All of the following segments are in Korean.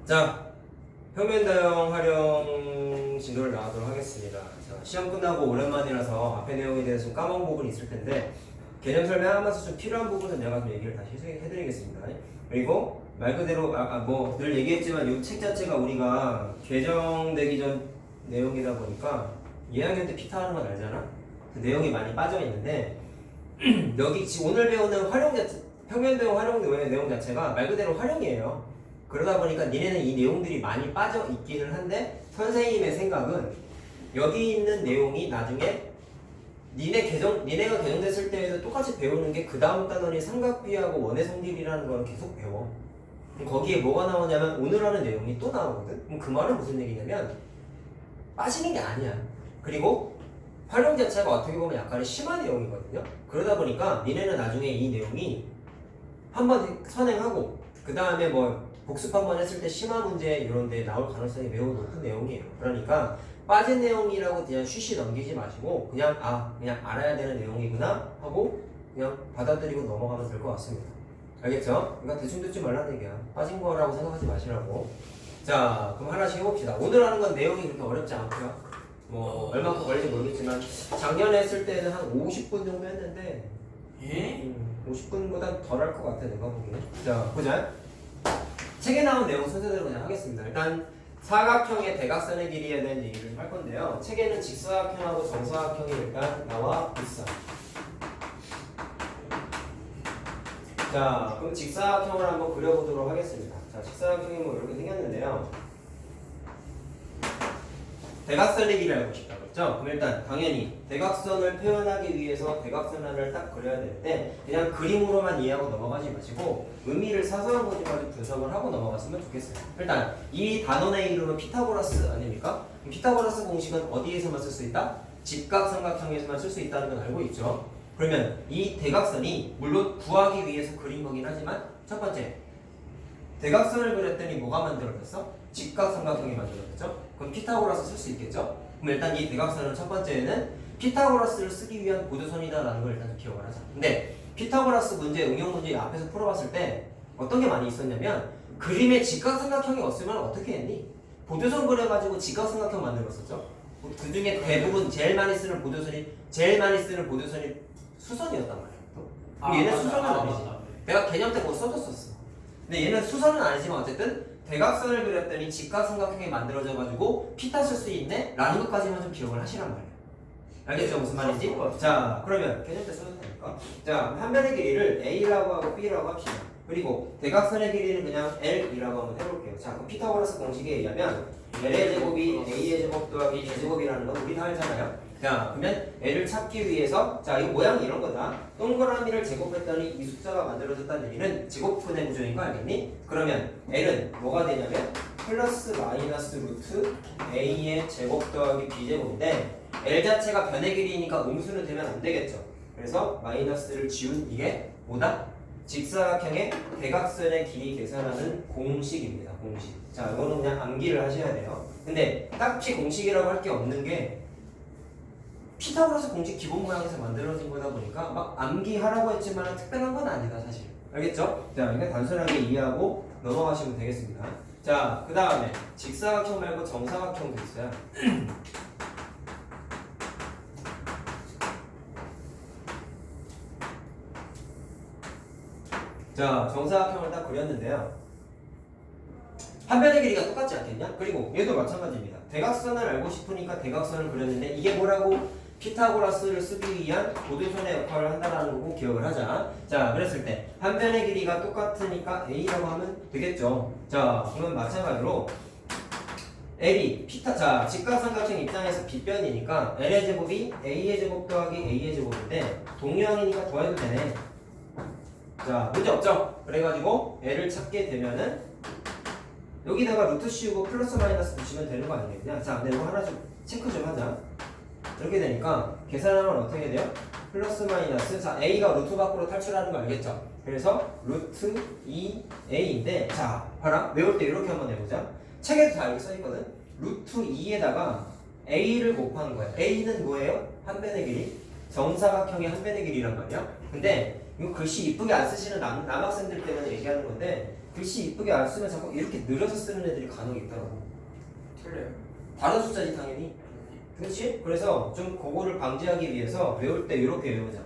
자, 평면도형 활용 진도를 나가도록 하겠습니다. 자, 시험 끝나고 오랜만이라서 앞에 내용에 대해서 좀 까먹은 부분이 있을 텐데 개념 설명하면서 좀 필요한 부분은 내가 좀 얘기를 다시 해드리겠습니다. 그리고 말 그대로 뭐 늘 얘기했지만 이 책 자체가 우리가 개정되기 전 내용이다 보니까 2학년 때 피타 하는 건 알잖아? 그 내용이 많이 빠져 있는데 여기 지금 오늘 배우는 활용 자체, 평면도형 활용 내용 자체가 말 그대로 활용이에요. 그러다 보니까 니네는 이 내용들이 많이 빠져 있기는 한데 선생님의 생각은 여기 있는 내용이 나중에 니네가 개정됐을 때에도 똑같이 배우는 게 그 다음 단원이 삼각비하고 원의 성질이라는 걸 계속 배워. 그럼 거기에 뭐가 나오냐면 오늘 하는 내용이 또 나오거든. 그럼 그 말은 무슨 얘기냐면 빠지는 게 아니야. 그리고 활용 자체가 어떻게 보면 약간의 심한 내용이거든요. 그러다 보니까 니네는 나중에 이 내용이 한번 선행하고 그 다음에 뭐 복습 한번 했을 때 심화 문제 이런 데 나올 가능성이 매우 높은 내용이에요. 그러니까 빠진 내용이라고 그냥 쉬쉬 넘기지 마시고 그냥 그냥 알아야 되는 내용이구나 하고 그냥 받아들이고 넘어가면 될 것 같습니다. 알겠죠? 그러니까 대충 듣지 말라는 얘기야. 빠진 거라고 생각하지 마시라고. 자, 그럼 하나씩 해봅시다. 오늘 하는 건 내용이 그렇게 어렵지 않고요. 뭐 얼마큼 걸릴지 모르겠지만 작년에 했을 때는 한 50분 정도 했는데 50분보다 덜 할 것 같아 내가 보기에. 자, 보자. 책에 나온 내용 순서대로 그냥 하겠습니다. 일단 사각형의 대각선의 길이에 대한 얘기를 할 건데요. 책에는 직사각형하고 정사각형이 일단 나와 있어. 자, 그럼 직사각형을 한번 그려보도록 하겠습니다. 자, 직사각형이 뭐 이렇게 생겼는데요. 대각선의 길이를 알고 싶다 그랬죠? 그럼 일단 당연히 대각선을 표현하기 위해서 대각선 하나를 딱 그려야 될 때 그냥 그림으로만 이해하고 넘어가지 마시고 의미를 사소한 것까지 분석을 하고 넘어갔으면 좋겠어요. 일단 이 단원의 이름은 피타고라스 아닙니까? 그럼 피타고라스 공식은 어디에서만 쓸 수 있다? 직각삼각형에서만 쓸 수 있다는 건 알고 있죠? 그러면 이 대각선이 물론 구하기 위해서 그린 거긴 하지만 첫 번째 대각선을 그렸더니 뭐가 만들어졌어? 직각삼각형이 만들어졌죠? 그럼 피타고라스 쓸 수 있겠죠? 그럼 일단 이 대각선은 첫 번째는 피타고라스를 쓰기 위한 보조선이다라는 걸 일단 기억을 하자. 근데 피타고라스 문제, 응용 문제 앞에서 풀어봤을 때 어떤 게 많이 있었냐면 그림에 직각삼각형이 없으면 어떻게 했니? 보조선 그려가지고 직각삼각형 만들었었죠? 그 중에 대부분 제일 많이 쓰는 보조선이 수선이었단 말이야. 얘는 수선은 아니지. 내가 개념 때 그거 써줬었어. 근데 얘는 수선은 아니지만 어쨌든 대각선을 그렸더니 직각삼각형이 만들어져가지고 피타 쓸 수 있네? 라는 것까지만 좀 기억을 하시란 말이에요. 알겠죠? 무슨 말인지? 자, 그러면 개념 때 써도 되니까. 자, 한 변의 길이를 A라고 하고 B라고 합시다. 그리고 대각선의 길이는 그냥 L이라고 한번 해볼게요. 자, 그럼 피타고라스 공식에 의하면 L의 제곱이 A의 제곱 더하기 B의 제곱이라는 건 우리 다 알잖아요. 자, 그러면 L을 찾기 위해서 자, 이 모양이 이런 거다. 동그라미를 제곱했더니 이 숫자가 만들어졌다는 얘기는 제곱분의 구조인 거 알겠니? 그러면 L은 뭐가 되냐면 플러스 마이너스 루트 A의 제곱 더하기 B제곱인데 L 자체가 변의 길이니까 음수는 되면 안 되겠죠. 그래서 마이너스를 지운 이게 뭐다? 직사각형의 대각선의 길이 계산하는 공식입니다. 공식. 자, 이거는 그냥 암기를 하셔야 돼요. 근데 딱히 공식이라고 할 게 없는 게 피타고라스 공식 기본 모양에서 만들어진 거다 보니까 막 암기하라고 했지만 특별한 건 아니다 사실. 알겠죠? 자, 이거 단순하게 이해하고 넘어가시면 되겠습니다. 자, 그 다음에 직사각형 말고 정사각형도 있어요. 자, 정사각형을 딱 그렸는데요. 한 변의 길이가 똑같지 않겠냐? 그리고 얘도 마찬가지입니다. 대각선을 알고 싶으니까 대각선을 그렸는데 이게 뭐라고? 피타고라스를 쓰기 위한 보조선의 역할을 한다는 거고 기억을 하자. 자, 그랬을 때 한 변의 길이가 똑같으니까 A라고 하면 되겠죠. 자, 그러면 마찬가지로 L이 자, 직각삼각형 입장에서 B변이니까 L의 제곱이 A의 제곱 더하기 A의 제곱인데 동량이니까 더해도 되네. 자, 문제 없죠? 그래가지고 L을 찾게 되면은 여기다가 루트 씌우고 플러스 마이너스 붙이면 되는 거 아니겠냐? 자, 근데 이거 하나 좀 체크 좀 하자. 이렇게 되니까 계산하면 어떻게 돼요? 플러스 마이너스. 자, A가 루트 밖으로 탈출하는 거 알겠죠? 그래서 루트 2A인데 자, 봐라. 외울 때 이렇게 한번 해보자. 책에도 다 이렇게 써있거든? 루트 2에다가 A를 곱하는 거야. A는 뭐예요? 한 변의 길이. 정사각형의 한 변의 길이란 말이야. 근데 이거 글씨 이쁘게 안 쓰시는 남학생들 때문에 얘기하는 건데 글씨 이쁘게 안 쓰면 자꾸 이렇게 느려서 쓰는 애들이 간혹 있더라고. 틀려요. 다른 숫자지 당연히. 그렇지? 그래서 좀 그거를 방지하기 위해서 외울 때 이렇게 외우자.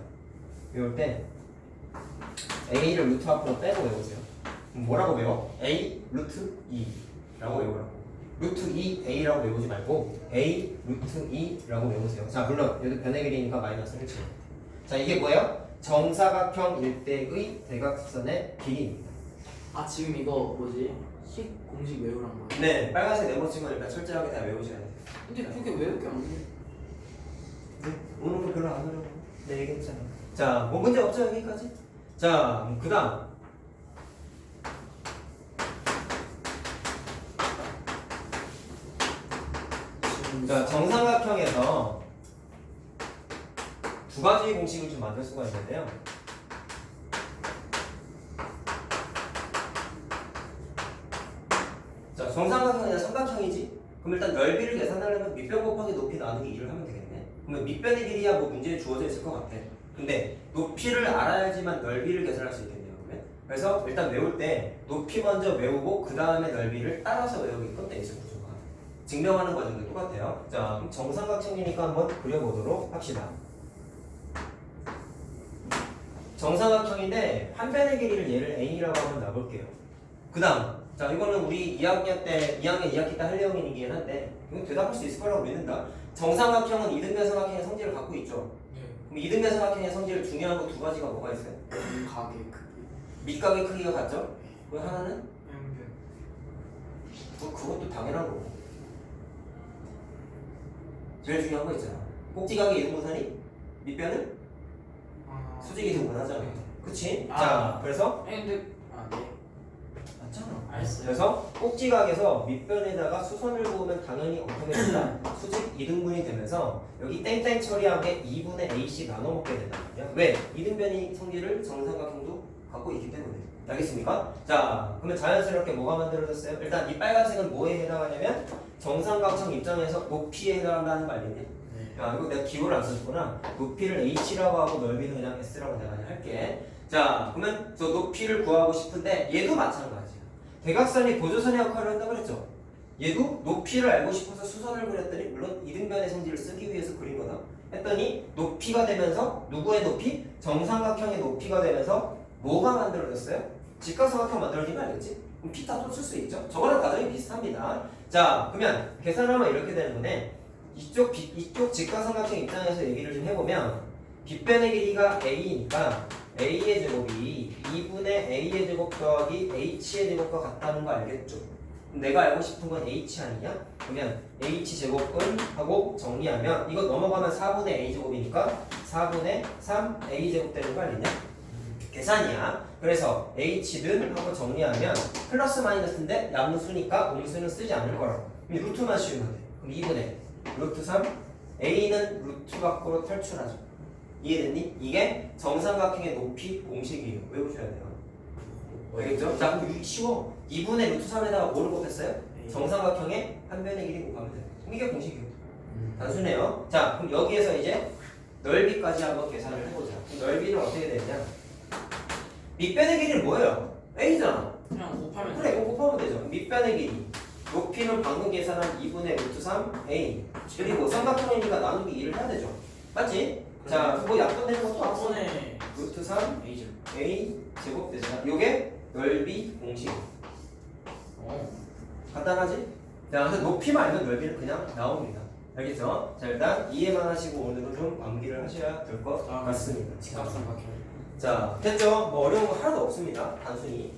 외울 때 A를 루트 앞으로 빼고 외우세요. 뭐라고 외워? A 루트 2라고 외우라고. 루트 2 A라고 외우지 말고 A 루트 2라고 외우세요. 자, 물론 여기 변의 길이니까 마이너스 1치. 자, 이게 뭐예요? 정사각형 일대의 대각선의 길이입니다. 아 지금 이거 뭐지? 식 공식 외우란 거예요? 네, 빨간색 네모침은 일단 철저하게 다 외우셔야 돼요. 근데 그렇게 외울 게 없네. 네, 오늘 거 별로 안 하려고. 네, 얘기했잖아. 자, 뭐 문제 없죠 여기까지? 자, 그 다음. 자, 정삼각형에서 두 가지 공식을 좀 만들 수가 있는데요. 자, 정삼각형이나 삼각형이지? 그럼 일단 넓이를 계산하려면 밑변 곱하기 높이 나누기 2를 하면 되겠네. 그러면 밑변의 길이야 뭐 문제에 주어져 있을 것 같아. 근데 높이를 알아야지만 넓이를 계산할 수 있겠네요. 그러면. 그래서 일단 외울 때 높이 먼저 외우고 그 다음에 넓이를 따라서 외우게끔 돼 있을 구조가. 증명하는 과정도 똑같아요. 자, 그럼 정삼각형이니까 한번 그려보도록 합시다. 정삼각형인데 한 변의 길이를 얘를 A라고 한번 놔볼게요. 그 다음 자, 이거는 우리 2학년 2학기 때 할 내용이긴 한데 이건 대답할 수 있을 거라고 믿는다. 정삼각형은 이등변 삼각형의 성질을 갖고 있죠. 네. 그럼 이등변 삼각형의 성질 중요한 거 두 가지가 뭐가 있어요? 가게 크기. 밑각의 크기가 같죠? 그 하나는? 양변. 그것도 당연한 거고. 제일 중요한 거 있잖아. 꼭지각의 이등분선이 밑변은 아. 수직이 등분하잖아. 그치? 아. 자, 그래서 아니 근데 네. 맞잖아. 알았어요. 그래서 꼭지각에서 밑변에다가 수선을 그으면 당연히 어떻게 된다? 수직 이등분이 되면서 여기 땡땡 처리한 게 2분의 A씩 나눠 먹게 된단 말이야. 왜? 이등변이 성질을 정삼각형도 갖고 있기 때문에. 알겠습니까? 자, 그러면 자연스럽게 뭐가 만들어졌어요? 일단 이 빨간색은 뭐에 해당하냐면 정삼각형 입장에서 높이에 해당한다는 거 알겠니? 네. 야, 이거 내가 기호를 안 써줬구나. 높이를 H라고 하고 넓이는 그냥 S라고 내가 할게. 자, 그러면 저 높이를 구하고 싶은데 얘도 마찬가지야. 대각선이 보조선의 역할을 한다고 그랬죠? 얘도 높이를 알고 싶어서 수선을 그렸더니 물론 이등변의 성질을 쓰기 위해서 그린 거다. 했더니 높이가 되면서 누구의 높이? 정삼각형의 높이가 되면서 뭐가 만들어졌어요? 직각삼각형 만들어진 거 알겠지? 그럼 피타 또 쓸 수 있죠? 저거랑 과정이 비슷합니다. 자, 그러면 계산하면 이렇게 되는 거네. 이쪽 직각삼각형 입장에서 얘기를 좀 해보면 빗변의 길이가 A니까 A의 제곱이 2분의 A의 제곱 더하기 H의 제곱과 같다는 거 알겠죠? 내가 알고 싶은 건 H 아니냐? 그러면 H 제곱은 하고 정리하면 이거 넘어가면 4분의 A 제곱이니까 4분의 3 A 제곱 되는 거 아니냐? 계산이야. 그래서 H는 하고 정리하면 플러스 마이너스인데 양수니까 음수는 쓰지 않을 거라고. 그럼 루트만 씌우면 돼. 그럼 2분의 루트 3 A는 루트 밖으로 탈출하죠. 이해됐니? 이게 정삼각형의 높이 공식이에요. 외우셔야 돼요. 알겠죠? 자, 그럼 쉬워. 2분의 루트 3에다가 뭐를 곱했어요? 정삼각형의 한 변의 길이 곱하면 돼요. 그럼 이게 공식이에요. 단순해요. 자, 그럼 여기에서 이제 넓이까지 한번 계산을 해보자. 그럼 넓이는 어떻게 되냐? 밑변의 길이는 뭐예요? A잖아. 그냥 곱하면 그래, 이거 곱하면 되죠. 밑변의 길이. 높이는 방금 계산한 2분의 루트 3 A. 그리고 삼각형이니까 나누기 2를 해야 되죠. 맞지? 자, 뭐 약분되는 것도 없어. 4분의 루트 3 A죠. A 제곱 되잖아. 요게 넓이 공식. 간단하지? 자, 그래서 높이만 알면 넓이는 그냥 나옵니다. 알겠죠? 자, 일단 이해만 하시고 오늘도 좀 암기를 하셔야 될 것 같습니다. 직각삼각형. 자, 됐죠? 뭐 어려운 거 하나도 없습니다. 단순히.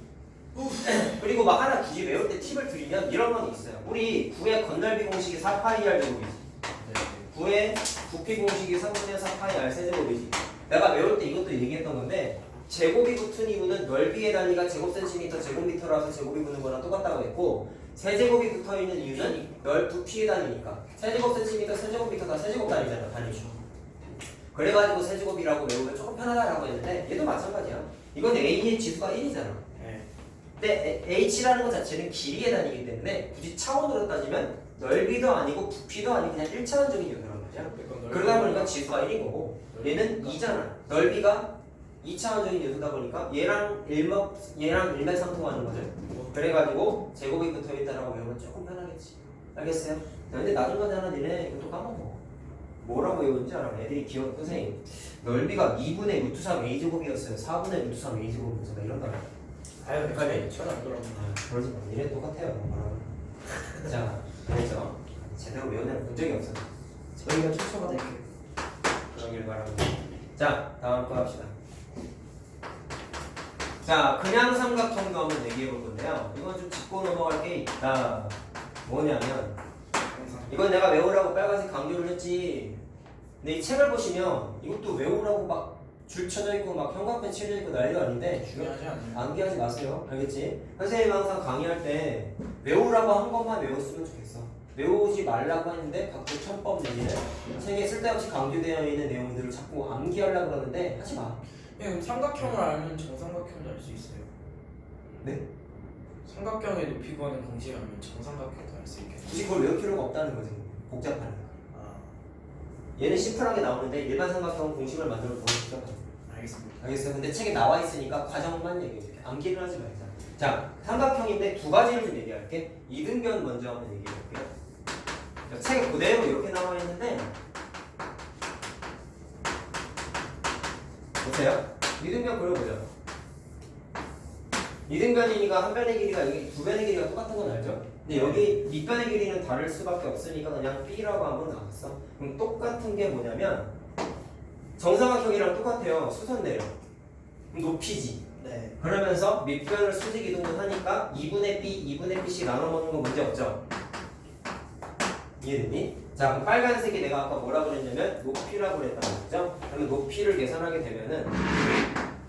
그리고 막 하나 굳이 외울 때 팁을 드리면 이런 건 있어요. 우리 9의 건널비 공식이 4파이 r 제곱이지. 9의 부피 공식이 3분의 4파이 r 세제곱이지. 내가 외울 때 이것도 얘기했던 건데 제곱이 붙은 이유는 넓이의 단위가 제곱센티미터, 제곱미터라서 제곱이 붙는 거랑 똑같다고 했고 세제곱이 붙어있는 이유는 부피의 단위니까 세제곱센티미터, 세제곱미터 다 세제곱 단위잖아. 단위죠. 그래가지고 세제곱이라고 외우면 조금 편하다라고 했는데 얘도 마찬가지야. 이건 A의 지수가 1이잖아. 근데 H라는 것 자체는 길이의 단위이기 때문에 굳이 차원으로 따지면 넓이도 아니고 부피도 아니고 그냥 1차원적인 요소란 말이야. 그러다 보니까 지수가 1인 거고 얘는 2잖아. 넓이가 2차원적인 요소다 보니까 얘랑 일맥상통하는 거죠. 그래가지고 제곱이 붙어있다라고 외우면 조금 편하겠지. 알겠어요? 자, 근데 나중에 니네 이것도 까먹어. 뭐라고 외우는지 알아? 애들이 기억 선생님 넓이가 2분의 루트 3 a제곱이었어요. 4분의 루트 3 a제곱이었어. 나 이런다. 아유 헷갈려. 전안 돌아오네. 그러지 마. 니네 똑같아요. 뭐라고. 자, 그랬죠? 제대로 외우는 본 적이 없어. 저희가 최초가 될게요. 그러길 바랍니다. 자, 다음 거 합시다. 자, 그냥 삼각형도 한번 얘기해 볼 건데요. 이건 좀 짚고 넘어갈 게 있다. 뭐냐면, 이건 내가 외우라고 빨간색 강조를 했지. 근데 이 책을 보시면 이것도 외우라고 막 줄 쳐져 있고 막 형광펜 칠해져 있고 난리가 아닌데 중요하지 않나요? 암기하지 마세요. 알겠지? 선생님 항상 강의할 때 외우라고 한 것만 외웠으면 좋겠어. 외우지 말라고 하는데 각종 천법 내지는 책에 쓸데없이 강조되어 있는 내용들을 자꾸 암기하려고 그러는데 하지 마. 그럼 삼각형을 알면 정삼각형도 알 수 있어요. 네? 삼각형의 높이 구하는 공식 알면 정삼각형도 알 수 있겠네요. 굳이 그걸 외울 필요가 없다는 거지. 복잡하니까. 아, 얘는 심플하게 나오는데 일반 삼각형 공식을 만들어 보면 복잡하다. 알겠습니다. 알겠어요? 근데 책에 나와 있으니까 과정만 얘기해줄게. 암기를 하지 말자. 자, 삼각형인데 두 가지를 좀 얘기할게. 이등변 먼저 한번 얘기해볼게요. 자, 책에 그대로 이렇게 나와 있는데 보세요. 이등변 그려보자. 이등변이니까 한 변의 길이가 여기 두 변의 길이가 똑같은 건 알죠? 근데 여기 밑변의 길이는 다를 수밖에 없으니까 그냥 B라고 한번 나왔어. 그럼 똑같은 게 뭐냐면 정삼각형이랑 똑같아요. 수선 내려. 그럼 높이지. 네. 그러면서 밑변을 수직 이동을 하니까 2분의 B, 2분의 B씩 나눠 먹는 거 문제 없죠? 이해됐니? 자, 그럼 빨간색이 내가 아까 뭐라고 그랬냐면 높이라고 그랬단 말이죠? 그러면 높이를 계산하게 되면은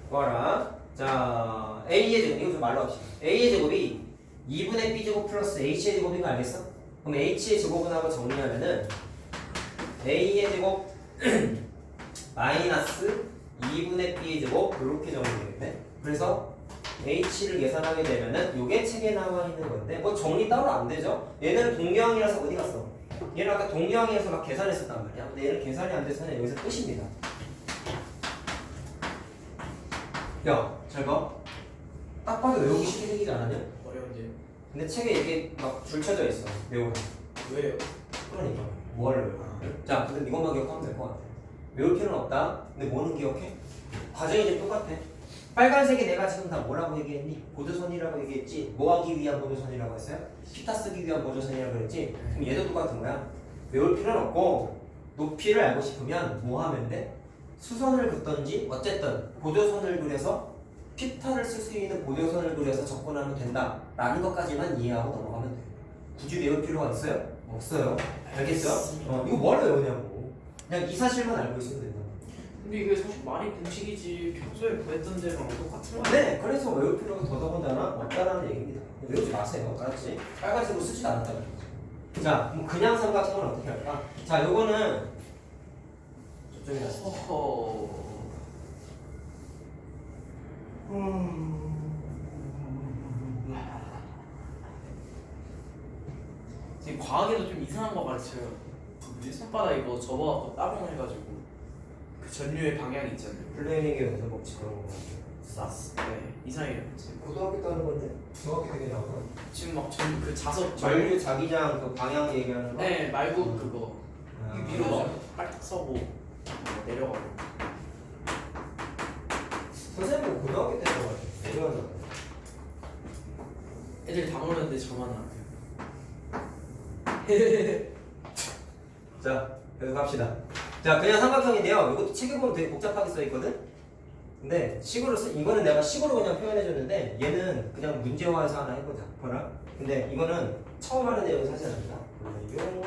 뭐라? 자, A의 제곱, 이거 좀 말로 합시다. A의 제곱이 2분의 B제곱 플러스 H의 제곱인 거 알겠어? 그럼 H의 제곱은 하고 정리하면은 A의 제곱 마이너스 2분의 B의 제곱 이렇게 정리되겠네. 그래서 H를 계산하게 되면은 요게 책에 나와 있는 건데 뭐 정리 따로 안 되죠? 얘는 동경이라서 어디 갔어? 얘는 아까 동경이라서 막 계산했었단 말이야. 근데 얘는 계산이 안 돼서는 여기서 끝입니다. 야, 잘 봐. 딱 봐도 외우기 쉽게 생기지 않았냐? 어려운데요. 근데 책에 이게 막 줄쳐져 있어. 외우라. 왜요? 그러니까 뭘 외워? 자, 근데 이것만 기억하면 될 것 같아. 외울 필요는 없다. 근데 뭐는 기억해? 과정이 좀 똑같아. 빨간색이 내가 지금 다 뭐라고 얘기했니? 보조선이라고 얘기했지. 뭐 하기 위한 보조선이라고 했어요? 피타 쓰기 위한 보조선이라고 그랬지. 그럼 얘도 똑같은 거야. 외울 필요는 없고 높이를 알고 싶으면 뭐 하면 돼? 수선을 긋던지 어쨌든 보조선을 그려서 피타를 쓸 수 있는 보조선을 그려서 접근하면 된다 라는 것까지만 이해하고 넘어가면 돼. 굳이 외울 필요가 있어요? 없어요. 알겠어요? 이거 뭘 외우냐고. 그냥 이 사실만 알고 있으면 된다. 근데 이게 사실 말이 공식이지 평소에 구했던 데랑 똑같은 거 네, 그래서 외울 필요가 더더군다나 없다라는 얘기입니다. 외우지 마세요. 알았지? 빨간색으로 쓰지도 않았다는 거죠. 자, 그럼 그냥 삼각형은 어떻게 할까? 자, 요거는 저쪽에 놨어. 허허. 지금 과학에도 좀 이상한 거 가르쳐요. 그 뭐지? 손바닥 이거 접어갖고 따봉 해가지고 그 전류의 방향이 있잖아요. 플레이닝의 연습 법칙 그런 거. 쌌어. 네, 이상해요. 지금, 고등학교 때 하는 건데 중학교 되게 나와. 지금 막 전 그 자석 전류 자기장 그 방향 얘기하는 거. 네, 말고 그거 아, 위로 막 빨딱 서고 내려가고. 선생님은 고등학교 때 하는 거 같아. 내려가는 거. 애들 다 모르는데 저만 안 자, 계속 갑시다. 자, 그냥 삼각형인데요. 이것도 책에 보면 되게 복잡하게 써 있거든. 근데 이거는 내가 식으로 그냥 표현해줬는데 얘는 그냥 문제화해서 하나 해보자. 봐라. 근데 이거는 처음 하는 내용 사실 아니다. 요.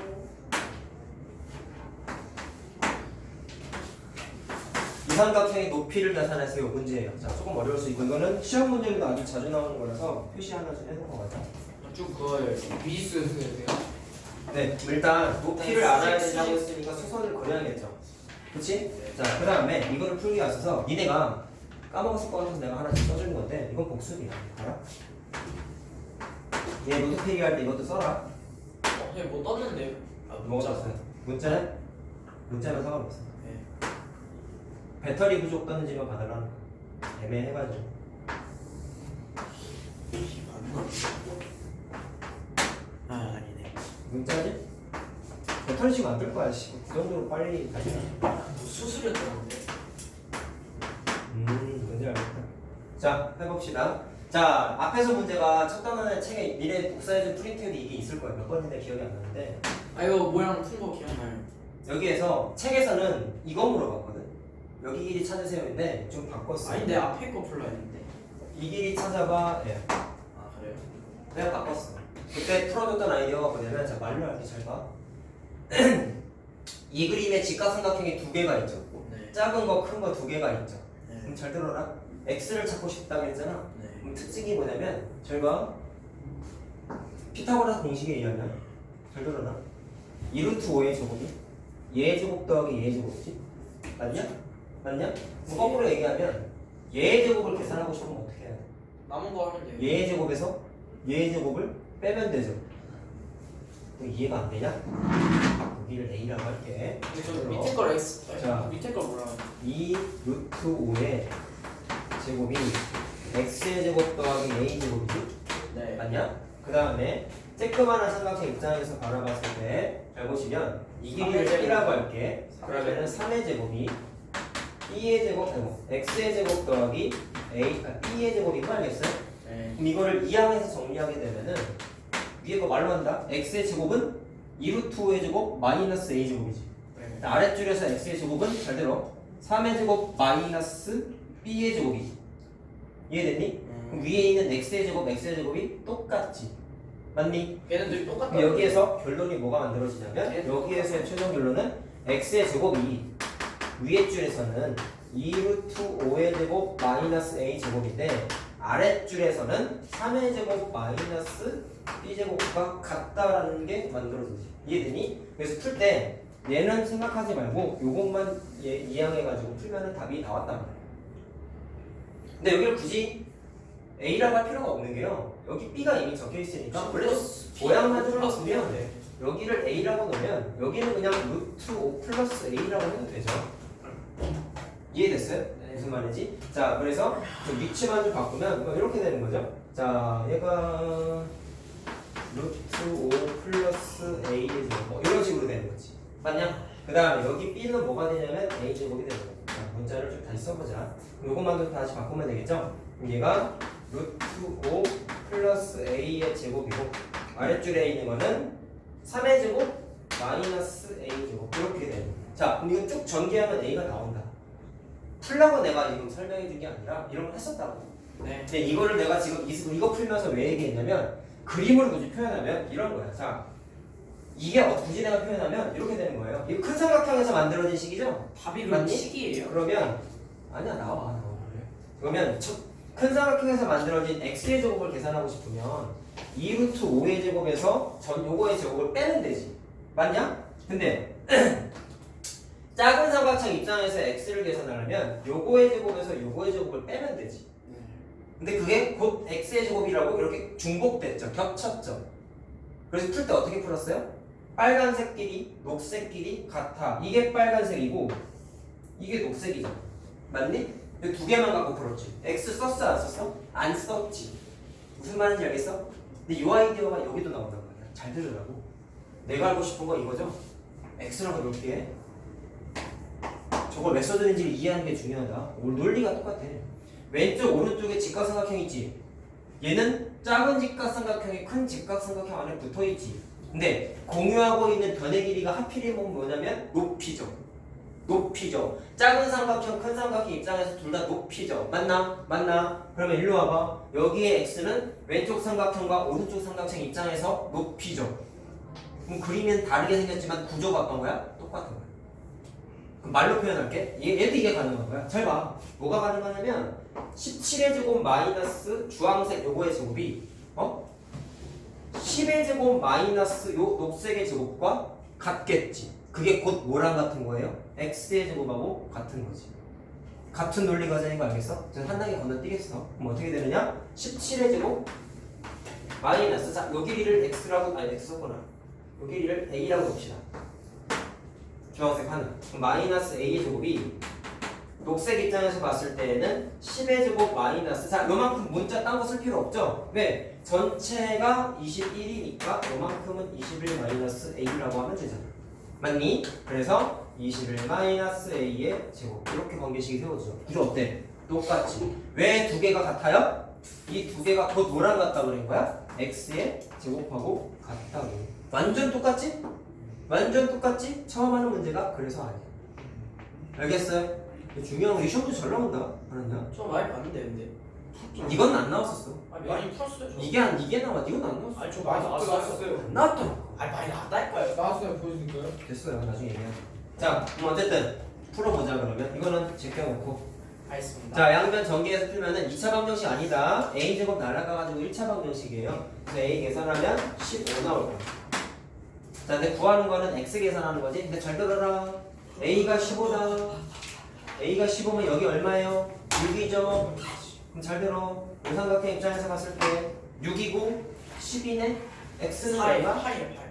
이 삼각형의 높이를 나타내서 이 문제예요. 자, 조금 어려울 수 있고 이거는 시험 문제로도 아주 자주 나오는 거라서 표시 하나 좀 해놓은 것 같아. 쭉 그걸 미지수 연습해요. 네, 일단 높이를 알아야 된다고 했으니까 수선을 그려야겠죠. 그치? 자, 그 다음에 이거를 풀기 앞서서 니네가 까먹었을 것 같아서 내가 하나씩 써준 건데 이건 복습이야. 알아? 얘 노트 필기할 때 이것도 써라. 뭐 떴는데요? 아, 뭐가 떴어요? 문자는? 문자는 상관없어. 네. 배터리 부족 떴는지만 받으라는 거. 애매해가지고. 아니네. 문자지? 턴식 안될 거야. 씨. 그 정도로 빨리 가지. 수술이었다는데. 뭔지 알겠다. 자, 해봅시다. 자, 앞에서 문제가 첫 단원의 책에 미래 복사해준 프린트에도 이게 있을 거예요. 몇 번인데 기억이 안 나는데. 아 이거 모양 푼 거 기억나요? 여기에서 책에서는 이거 물어봤거든. 여기 길이 찾으세요인데 좀 바꿨어. 아닌데 앞에 거 풀라 했는데. 이 길이 찾아봐. 예. 아 그래요? 내가 바꿨어. 그때 풀어줬던 아이디어가 뭐냐면, 자, 말로 할게 잘 봐. 이 그림에 직각삼각형이 두 개가 있죠. 네. 작은 거, 큰 거 두 개가 있죠. 네. 그럼 잘 들어라. x를 찾고 싶다고 했잖아. 네. 그럼 특징이 뭐냐면, 잘 봐. 피타고라스 공식에 의하면, 잘 들어라. 2루트 5의 제곱이 얘의 제곱 더하기 얘의 제곱이지. 맞냐? 맞냐? 뭐 거꾸로 얘기하면 얘의 제곱을 계산하고 싶으면 어떻게 해야 돼? 남은 거 하면 돼요. 얘의 제곱에서 얘의 제곱을 빼면 되죠. 뭐 이해가 안 되냐? 여기를 A라고 할게. 저 밑에 걸 X. 자. 밑에 걸 뭐라? 2루트 5의 제곱이 x의 제곱 더하기 a의 제곱이지? 네. 맞냐? 그 다음에 쬐끄만한 삼각형 입장에서 바라봤을 때 잘 보시면 이 길이를 3의 제곱. b라고 할게. 3의 그러면은 3의 제곱이 b의 제곱, x의 제곱 더하기 b의 제곱인 거 알겠어요? 네. 그럼 이거를 이항해서 정리하게 되면은 위에 거 말로 한다. x의 제곱은 2루트 5의 제곱 마이너스 a의 제곱이지. 네. 아랫줄에서 x의 제곱은 잘 들어 3의 제곱 마이너스 b의 제곱이지. 이해됐니? 그럼 위에 있는 x의 제곱, x의 제곱이 똑같지. 맞니? 얘네들이 똑같다. 그럼 여기에서 결론이 뭐가 만들어지냐면 여기에서의 최종 결론은 x의 제곱이 위에 줄에서는 2루트 5의 제곱 마이너스 a 제곱인데 아랫줄에서는 3의 제곱 마이너스 b 제곱과 같다라는 게 만들어지지. 이해되니? 그래서 풀 때 얘는 생각하지 말고 요것만 이항해가지고 풀면은 답이 나왔단 말이야. 근데 여기를 굳이 A라고 할 필요가 없는 게요. 여기 B가 이미 적혀 있으니까 원래 모양만 틀어보면 여기를 A라고 넣으면 여기는 그냥 루트 5 플러스 A라고 해도 되죠. 이해됐어요? 네. 무슨 말인지? 자, 그래서 좀 위치만 좀 바꾸면 뭐 이렇게 되는 거죠. 자, 얘가 루트 5 플러스 A의 제곱 뭐 이런 식으로 되는 거지. 맞냐? 그 다음에 여기 B는 뭐가 되냐면 A 제곱이 되는 거야. 자, 문자를 좀 다시 써보자. 요것만 좀 다시 바꾸면 되겠죠? 그럼 얘가 루트 5 플러스 A의 제곱이고 아랫줄에 있는 거는 3의 제곱 마이너스 A 제곱 이렇게 되는 거야. 자, 그럼 이거 쭉 전개하면 A가 나온다. 풀라고 내가 지금 설명해 준 게 아니라 이런 걸 했었다고. 네. 근데 이거를 내가 지금 이거 풀면서 왜 얘기했냐면 그림으로 굳이 표현하면 이런 거야. 자, 이게 굳이 내가 표현하면 이렇게 되는 거예요. 이거 큰 삼각형에서 만들어진 식이죠? 답이 맞니? 그럼 식이에요. 그러면 아니야 나와. 그래. 그러면 큰 삼각형에서 만들어진 x의 제곱을 계산하고 싶으면 2루트 5의 제곱에서 요거의 제곱을 빼면 되지. 맞냐? 근데 작은 삼각형 입장에서 x를 계산하려면 요거의 제곱에서 요거의 제곱을 빼면 되지. 네. 근데 그게 곧 x의 제곱이라고 이렇게 중복됐죠. 겹쳤죠. 그래서 풀 때 어떻게 풀었어요? 빨간색 길이, 녹색 길이 같아. 이게 빨간색이고 이게 녹색이죠. 맞니? 두 개만 갖고 풀었지. x 썼어 안 썼어? 안 썼지. 무슨 말인지 알겠어? 근데 이 아이디어가 여기도 나온단 말이야. 잘 들으라고. 내가 알고 싶은 거 이거죠? x라고 놓을게. 저걸 왜 써드는지를 이해하는 게 중요하다. 논리가 똑같아. 왼쪽 오른쪽에 직각삼각형 있지. 얘는 작은 직각삼각형이 큰 직각삼각형 안에 붙어있지. 근데 공유하고 있는 변의 길이가 하필이면 뭐냐면 높이죠. 높이죠. 작은 삼각형, 큰 삼각형 입장에서 둘 다 높이죠. 맞나? 맞나? 그러면 일로 와봐. 여기에 x는 왼쪽 삼각형과 오른쪽 삼각형 입장에서 높이죠. 그럼 그림은 다르게 생겼지만 구조가 어떤 거야? 똑같은 거야. 그럼 말로 표현할게. 얘도 이게 가능한 거야. 잘 봐. 뭐가 가능하냐면 17의 제곱 마이너스 주황색 요거의 제곱이 10의 제곱 마이너스 요 녹색의 제곱과 같겠지. 그게 곧 뭐랑 같은 거예요? x의 제곱하고 같은 거지. 같은 논리 과정인 거 알겠어? 저 한 단계 건너뛰겠어. 그럼 어떻게 되느냐? 17의 제곱 마이너스 자, 요 길이를 x라고 아니 x 썼구나. 요 길이를 a라고 봅시다. 주황색 하나. 그럼 마이너스 a의 제곱이 녹색 입장에서 봤을 때는 10의 제곱 마이너스 자 요만큼 문자 딴 거 쓸 필요 없죠? 왜? 전체가 21이니까 요만큼은 21 마이너스 a라고 하면 되잖아 맞니? 그래서 21 마이너스 a의 제곱 이렇게 관계식이 세워지죠 이게 어때? 똑같지 왜 두 개가 같아요? 이 두 개가 더 노랑 같다고 그런 거야? x의 제곱하고 같다고 완전 똑같지? 완전 똑같지? 처음 하는 문제가 그래서 아니야 알겠어요? 중요한 거 이 시험도 잘 나온다 알았냐? 저 많이 봤는데 근데. 이건 안 나왔었어 아니 많이 풀었어요 저. 이게 나와 이건 안 나왔어 아니 저 많이 나왔어요. 안 나왔더라고 아니 많이 나왔다니까요. 나왔어요. 보여드릴까요? 됐어요 나중에 얘기하자 자 그럼 어쨌든 풀어보자 그러면 이거는 제껴놓고 알겠습니다. 자 양변 전개해서 풀면은 2차 방정식 아니다 a제곱 날아가가지고 1차 방정식이에요 그래서 a 계산하면 15 나올 거야 자 근데 구하는 거는 x 계산하는 거지 근데 잘 들어라 a가 15다 a가 15면 여기 얼마예요? 6이죠 그럼 잘 들어 우삼각형 입장에서 봤을 때 6이고 10이네 x는 얼마?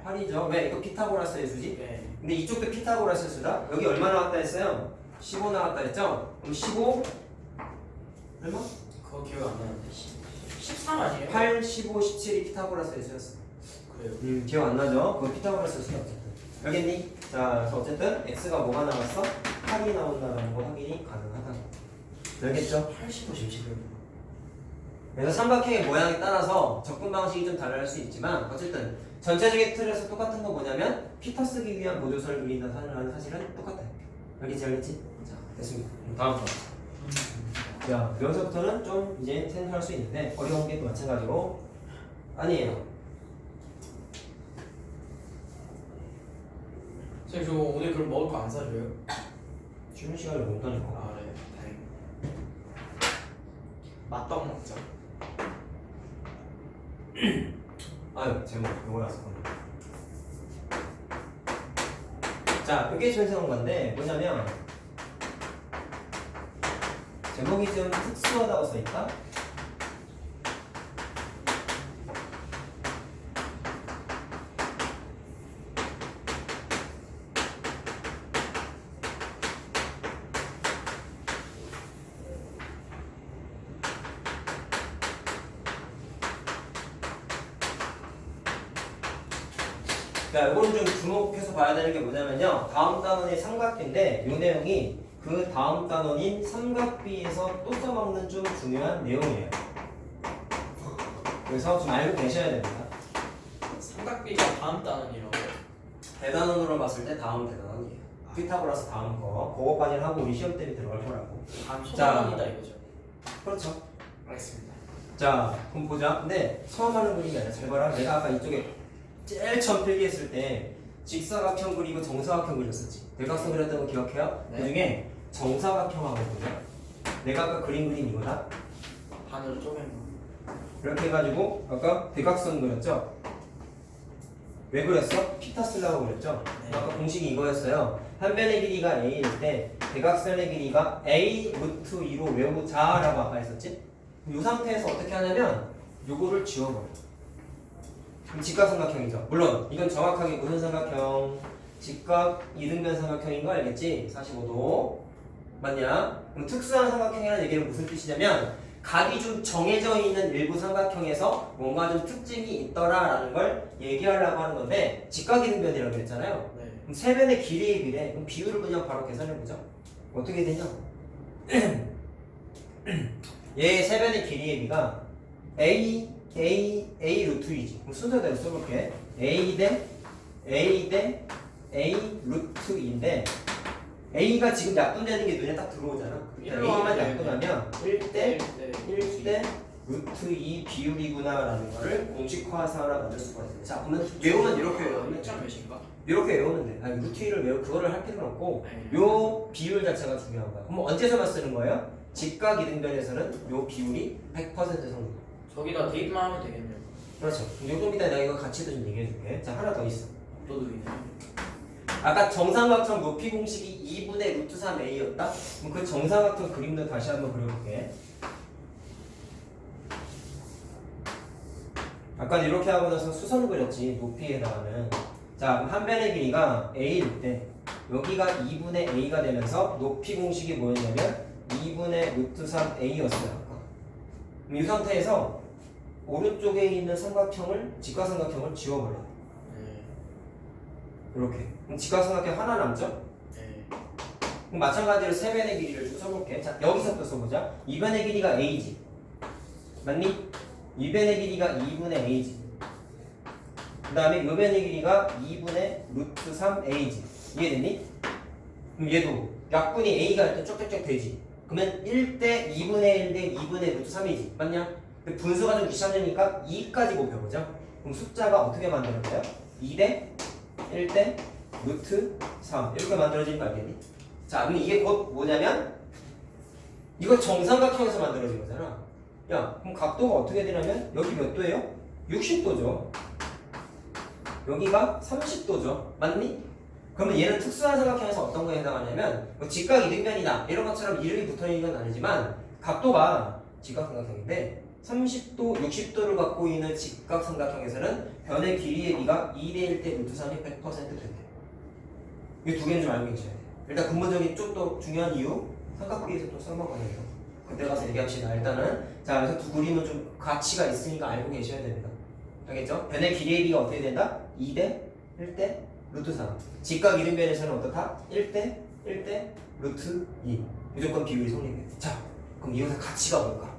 8이죠 왜? 이거 피타고라스의 수지? 네. 근데 이쪽도 피타고라스의 수다 여기 얼마 나왔다 했어요? 15 나왔다 했죠? 그럼 15 얼마? 그거 기억 안 나는데. 13 아니에요? 8, 15, 17이 피타고라스의 수였어 그래요. 기억 안 나죠? 그거 피타고라스의 수야 어쨌든 알겠니? 자 그래서 어쨌든 x가 뭐가 나왔어? 8이 나온다는 거 확인이 가능하다 알겠죠? 85, 17. 그래서 삼각형의 모양에 따라서 접근 방식이 좀 다를 수 있지만 어쨌든 전체적인 틀에서 똑같은 거 뭐냐면 피터 쓰기 위한 보조선을 그린다는 사실은 똑같아요 알겠지? 자 됐습니다 다음 거 자, 여기서부터는 좀 이제 생각할 수 있는데 어려운 게 또 마찬가지로 아니에요. 선생님 저 오늘 그럼 먹을 거 안 사줘요? 쉬는 시간을 못 다니고. 아 네. 다행. 맛떡 먹자. 아유 제목 요거라서. 자, 그게 생각한 건데 뭐냐면 제목이 좀 특수하다고 써있다. 자, 이거는 좀 주목해서 봐야 되는 게 뭐냐면요. 다음 단원의 삼각비인데 이 내용이 그 다음 단원인 삼각비에서 또 써먹는 좀 중요한 내용이에요. 그래서 좀 알고 계셔야 됩니다. 삼각비가 다음 단원이라고. 대단원으로 봤을 때 다음 대단원이에요. 피타고라스 다음 거, 그거까지는 하고 우리 시험 때문에 들어갈 거라고. 다음 자. 소단원이다 이거죠. 그렇죠. 알겠습니다. 자, 그럼 보자. 근데 처음 하는 그림이 아니라 잘 봐라. 내가 아까 이쪽에 제일 처음 필기했을 때 직사각형 그리고 정사각형 그렸었지. 대각선 그렸던 거 기억해요? 네. 그 중에 정사각형 하거든요. 내가 아까 그린 그림 이거다. 반으로 쪼갠 거. 이렇게 해가지고 아까 대각선 그렸죠? 왜 그렸어? 피타 쓰려고 그랬죠? 네. 아까 공식이 이거였어요. 한 변의 길이가 a일 때 대각선의 길이가 a 루트 2로 외우자라고 아까 했었지? 이 상태에서 어떻게 하냐면 요거를 지워버려. 그럼 직각삼각형이죠. 물론 이건 정확하게 무슨 삼각형? 직각 이등변 삼각형인 거 알겠지? 45도 맞냐? 그럼 특수한 삼각형이라는 얘기는 무슨 뜻이냐면 각이 좀 정해져 있는 일부 삼각형에서 뭔가 좀 특징이 있더라라는 걸 얘기하려고 하는 건데 직각 이등변이라고 그랬잖아요. 네. 그럼 세 변의 길이에 비례 그럼 비율을 그냥 바로 계산해보자. 어떻게 되냐? 얘 세 변의 길이의 비가 a 루트 2지. 그럼 순서대로 써볼게. a 대 a 루트 2인데 a가 지금 약분되는 게 눈에 딱 들어오잖아. a만 약분하면 1대 1대 루트 2 비율이구나라는 거를 공식화해서 하나 만들 수가 있어요. 자, 그러면 외우면 이렇게 외우면 점 몇인가? 이렇게 외우면 돼. 아니 루트 2를 외우 그거를 할 필요는 없고 네. 요 비율 자체가 중요한 거야. 그럼 언제서만 쓰는 거예요? 직각 이등변에서는 요 비율이 100% 성립. 저기다 대입만 하면 되겠네요. 그렇죠. 좀 이따 내가 이거 가치도 좀 얘기해 줄게. 자, 하나 더 있어. 너도 있네. 아까 정삼각형 높이 공식이 2분의 루트 3a였다? 그럼 그 정삼각형 그림도 다시 한번 그려볼게. 아까 이렇게 하고 나서 수선을 그렸지, 높이에다가는. 자, 그럼 한 변의 길이가 a일 때 여기가 2분의 a가 되면서 높이 공식이 뭐였냐면 2분의 루트 3a였어요. 아까. 그럼 이 상태에서 오른쪽에 있는 삼각형을 직각삼각형을 지워버려요. 네. 이렇게. 그럼 직각삼각형 하나 남죠? 네. 그럼 마찬가지로 세변의 길이를 좀 써볼게. 자, 여기서부터 써보자. 2변의 길이가 a지. 맞니? 2변의 길이가 2분의 a지. 그 다음에 이 변의 길이가 2분의 루트 3a지. 이해됐니? 그럼 얘도 약분이 a가 일단 쭉쭉쭉 되지. 그러면 1대 2분의 1 대 2분의 루트 3이지. 맞냐? 근데 분수가 좀 귀찮으니까 2까지 곱해보자. 그럼 숫자가 어떻게 만들어져요? 2대 1대 루트 3 이렇게 만들어지는 거 알겠니? 자, 그럼 이게 곧 뭐냐면 이거 정삼각형에서 만들어진 거잖아. 야, 그럼 각도가 어떻게 되냐면 여기 몇 도예요? 60도죠. 여기가 30도죠. 맞니? 그러면 얘는 특수한 삼각형에서 어떤 거에 해당하냐면 뭐 직각 이등변이다 이런 것처럼 이름이 붙어있는 건 아니지만 각도가 직각삼각형인데 30도, 60도를 갖고 있는 직각삼각형에서는 변의 길이의 비가 2대 1 대 루트 3이 100% 된대요. 이 두 개는 좀 알고 계셔야 돼요. 일단 근본적인 좀 더 중요한 이유 삼각비에서 또 써먹어야죠. 그때 가서 얘기합시다. 일단은 자, 그래서 두 그림은 좀 가치가 있으니까 알고 계셔야 됩니다. 알겠죠? 변의 길이의 비가 어떻게 된다? 2대 1대 루트 3. 직각 이등변에서는 어떻다? 1대 1대 루트 2. 무조건 비율이 성립해. 자, 그럼 이것의 가치가 뭘까?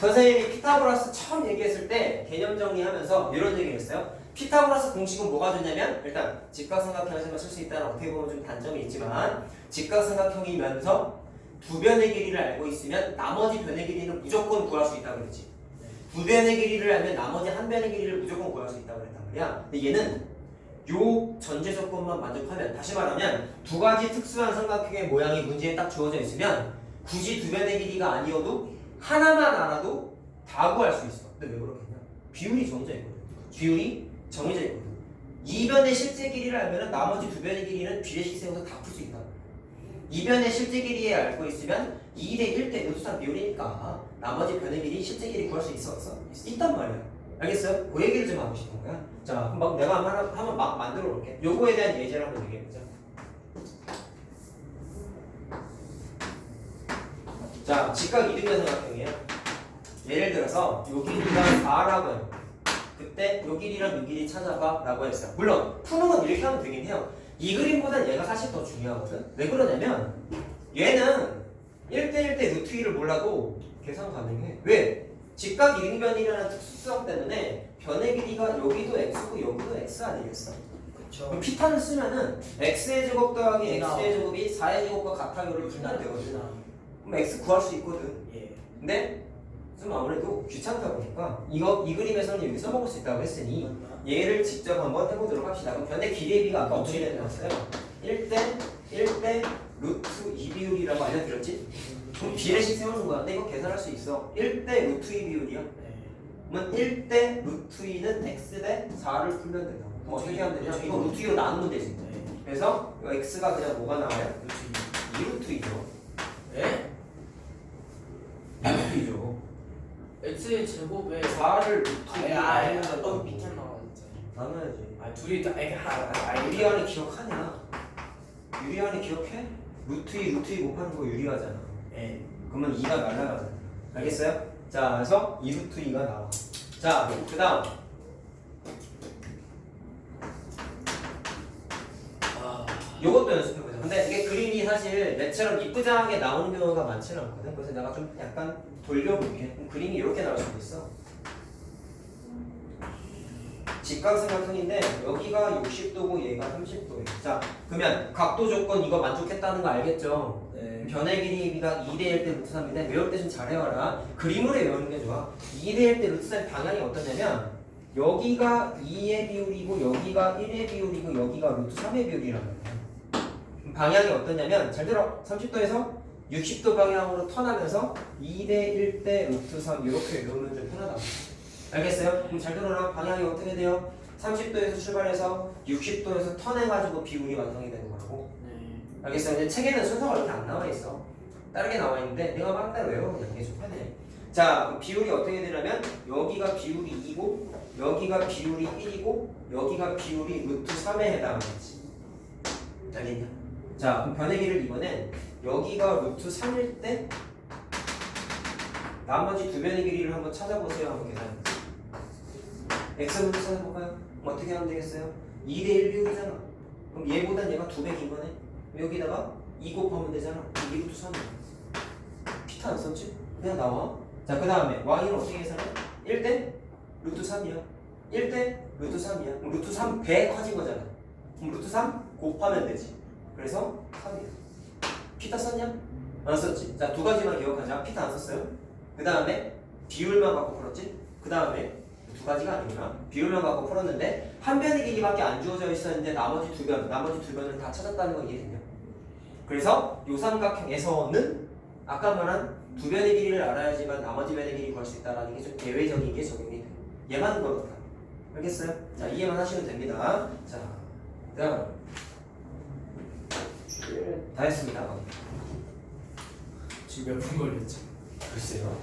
선생님이 피타고라스 처음 얘기했을 때 개념 정리하면서 이런 얘기를 했어요. 피타고라스 공식은 뭐가 되냐면 일단 직각삼각형에서만 쓸 수 있다는 어떻게 보면 좀 단점이 있지만 직각삼각형이면서 두 변의 길이를 알고 있으면 나머지 변의 길이는 무조건 구할 수 있다고 그랬지. 두 변의 길이를 알면 나머지 한 변의 길이를 무조건 구할 수 있다고 그랬단 말이야. 근데 얘는 요 전제 조건만 만족하면, 다시 말하면 두 가지 특수한 삼각형의 모양이 문제에 딱 주어져 있으면 굳이 두 변의 길이가 아니어도 하나만 알아도 다 구할 수 있어. 근데 왜 그렇겠냐? 비율이 정해져 있거든. 비율이 정해져 있거든. 이 변의 실제 길이를 알면 나머지 두 변의 길이는 비례식 세워서 다 풀 수 있다. 이 변의 실제 길이에 알고 있으면 2대 1대 루트 3 비율이니까 나머지 변의 길이 실제 길이 구할 수 있어? 있단 말이야. 알겠어요? 그 얘기를 좀 하고 싶은 거야. 자, 그럼 내가 한번 막 만들어 볼게. 요거에 대한 예제를 한번 얘기해보자. 자, 직각 이등변 삼각형이에요. 예를 들어서 요 길이가 4라고 해요. 그때 요 길이랑 요 길이 찾아봐 라고 했어요. 물론 푸는 건 이렇게 하면 되긴 해요. 이 그림보단 얘가 사실 더 중요하거든. 왜 그러냐면 얘는 1대 1대 루트 2를 몰라도 계산 가능해. 왜? 직각 이등변이라는 특수성 때문에 변의 길이가 여기도 x고 여기도 x 아니겠어? 그쵸. 그럼 피타를 쓰면은 x의 제곱 더하기 x의 제곱이 4의 제곱과 같아요를 풀면 되거든. 그럼 x 구할 수 있거든. 예. 근데 좀 아무래도 귀찮다 보니까 이 그림에서는 여기 써먹을 수 있다고 했으니 얘를 직접 한번 해보도록 합시다. 그럼 변의 길이의 비가 아까 어떻게 되었어요? 1대 1대 루트 2 비율이라고 알려드렸지? 그럼 비례식 세우는 거야. 근데 이거 계산할 수 있어. 1대 루트 2 비율이야. 네. 그러면 1대 루트 2는 x 대 4를 풀면 된다. 그럼 어떻게 하면 되냐? 이거 루트 2로 나누면 되지. 네. 그래서 이 x가 그냥 뭐가 나와요? 루트 2루트 2죠. 예? 2루트 2죠. x의 제곱에 4를 루트 2로 나누면 된다고. 밑에 나와 진짜. 나눠야지. 아 둘이 다 하나. 유리안을 기억하냐? 유리안이 기억해? 루트 2 루트 2 곱하는 거 유리하잖아. 예. 그러면 2가 날라가잖아. 알겠어요? 자, 그래서 2루트 2가 나와. 자, 그 다음. 요것도 연습해보자. 근데 이게 그림이 사실 내처럼 이쁘장하게 나오는 경우가 많지는 않거든. 그래서 내가 좀 약간 돌려볼게. 그럼 그림이 이렇게 나올 수도 있어. 직각삼각형인데 여기가 60도고 얘가 30도예요. 자, 그러면 각도 조건 이거 만족했다는 거 알겠죠? 네. 변의 길이가 2대 1 대 루트 3인데 외울 때 좀 잘 외워라. 그림으로 외우는 게 좋아. 2대 1 대 루트 3 방향이 어떠냐면 여기가 2의 비율이고 여기가 1의 비율이고 여기가 루트 3의 비율이라는 거야. 방향이 어떠냐면 잘 들어. 30도에서 60도 방향으로 턴하면서 2대 1 대 루트 3 이렇게 외우면 좀 편하다. 알겠어요? 그럼 잘 들어라. 방향이 어떻게 돼요? 30도에서 출발해서 60도에서 턴해가지고 비율이 완성이 되는 거라고. 네. 알겠어요? 근데 책에는 순서가 이렇게 안 나와 있어. 다르게 나와 있는데 내가 막대로 외우면 이게 좀 편해. 자, 그럼 비율이 어떻게 되냐면 여기가 비율이 2고 여기가 비율이 1이고 여기가 비율이 루트 3에 해당하겠지. 알겠냐? 자, 그럼 변의 길이를 이번엔 여기가 루트 3일 때 나머지 두 변의 길이를 한번 찾아보세요. 한번 계산해보세요. x 먼저 찾아볼까요? 어떻게 하면 되겠어요? 2대 1 비율이잖아. 그럼 얘보단 얘가 2배 긴 거네. 여기다가 2 곱하면 되잖아. 2 루트 3이야. 피타 안 썼지? 그냥 나와. 자, 그 다음에 y는 어떻게 계산해? 1대 루트 3이야. 1대 루트 3이야. 그럼 루트 3배 커진 거잖아. 그럼 루트 3 곱하면 되지. 그래서 3이야. 피타 썼냐? 안 썼지. 자, 두 가지만 기억하자. 피타 안 썼어요. 그 다음에 비율만 갖고 풀었지. 그 다음에 두 가지가 아니구나. 비율만 갖고 풀었는데 한 변의 길이밖에 안 주어져 있었는데 나머지 두 변을 다 찾았다는 건 이해됐냐? 그래서 요 삼각형에서는 아까 말한 두 변의 길이를 알아야지만 나머지 변의 길이 구할 수 있다는 게 좀 예외적인 게 적용이 돼. 얘만 그렇다. 알겠어요? 자, 이해만 하시면 됩니다. 자, 다음 다 했습니다. 지금 몇 분 걸렸죠? 글쎄요.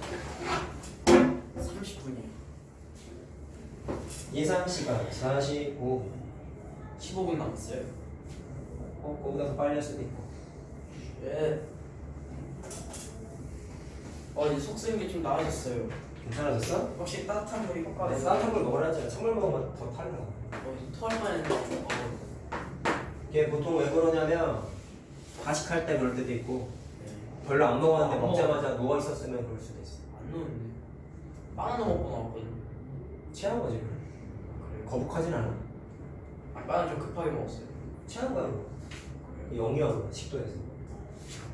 30분이요. 예상 시간 45. 15분 남았어요. 그거보다 더 빨리 할 수도 있고. 예. 이제 속 쓰는 게 좀 나아졌어요. 괜찮아졌어? 확실히 따뜻한 물이 네, 효과가 있어요. 따뜻한 걸 먹으라잖아. 찬물 먹으면 더 탈나. 토할 뻔했는데 이게 보통 왜 그러냐면 과식할 때 그럴 때도 있고 네. 별로 안 먹었는데 안 먹자마자 누워 있었으면 그럴 수도 있어. 안 넣었는데 빵 하나 먹고 나왔거든요. 취한 거지. 그래요? 거북하진 않아. 빵은 좀 급하게 먹었어요. 취한 거야. 영유한 거야, 식도에서.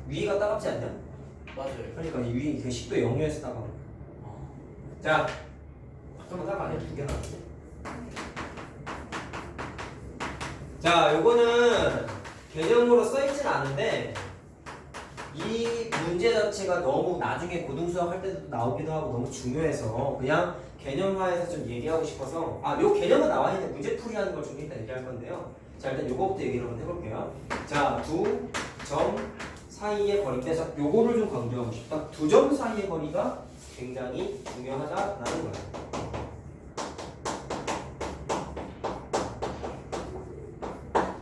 위가 따갑지 않냐? 맞아요. 그러니까 이 위, 그 식도 영유에서 따가워. 자, 잠깐만 딱 아니야. 두 개나. 자, 요거는 개념으로 써있진 않은데 이 문제 자체가 너무 나중에 고등수학 할 때도 나오기도 하고 너무 중요해서 그냥 개념화해서 좀 얘기하고 싶어서 요 개념은 나와 있는 문제풀이하는 걸 좀 이따 얘기할 건데요. 자, 일단 요거부터 얘기를 한번 해볼게요. 자, 두 점 사이의 거리인데 요거를 좀 강조하고 싶다. 두 점 사이의 거리가 굉장히 중요하다라는 거예요.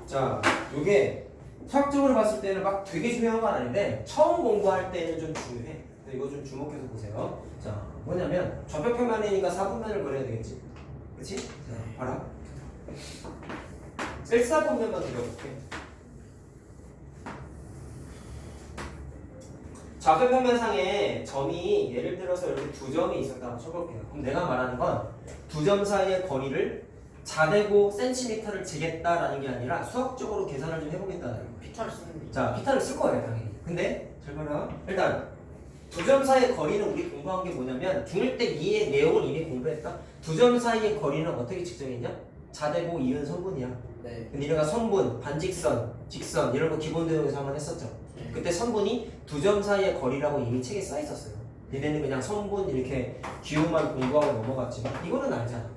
자, 요게 수학적으로 봤을 때는 막 되게 중요한 건 아닌데 처음 공부할 때는 좀 중요해. 근데 이거 좀 주목해서 보세요. 자, 뭐냐면 좌표평면이니까 사분면을 그려야 되겠지. 그치? 자, 봐라. 1사분면만 그려볼게. 좌표평면상에 점이 예를 들어서 이렇게 두 점이 있었다고 쳐볼게요. 그럼 내가 말하는 건 두 점 사이의 거리를 자대고 센티미터를 재겠다라는 게 아니라 수학적으로 계산을 좀 해보겠다는 거예요. 피타를 쓰는데. 자, 피타를 쓸 거예요, 당연히. 근데 잘 봐라. 일단 두 점 사이의 거리는 우리 공부한 게 뭐냐면 중1 때 2의 내용을 이미 공부했다. 두 점 사이의 거리는 어떻게 측정했냐? 자대고 이은 선분이야. 네. 근데 우리가 선분, 반직선, 직선 이런 거 기본 내용에서 한번 했었죠. 네. 그때 선분이 두 점 사이의 거리라고 이미 책에 써 있었어요. 얘네는 그냥 선분 이렇게 기호만 공부하고 넘어갔지만 이거는 알잖아.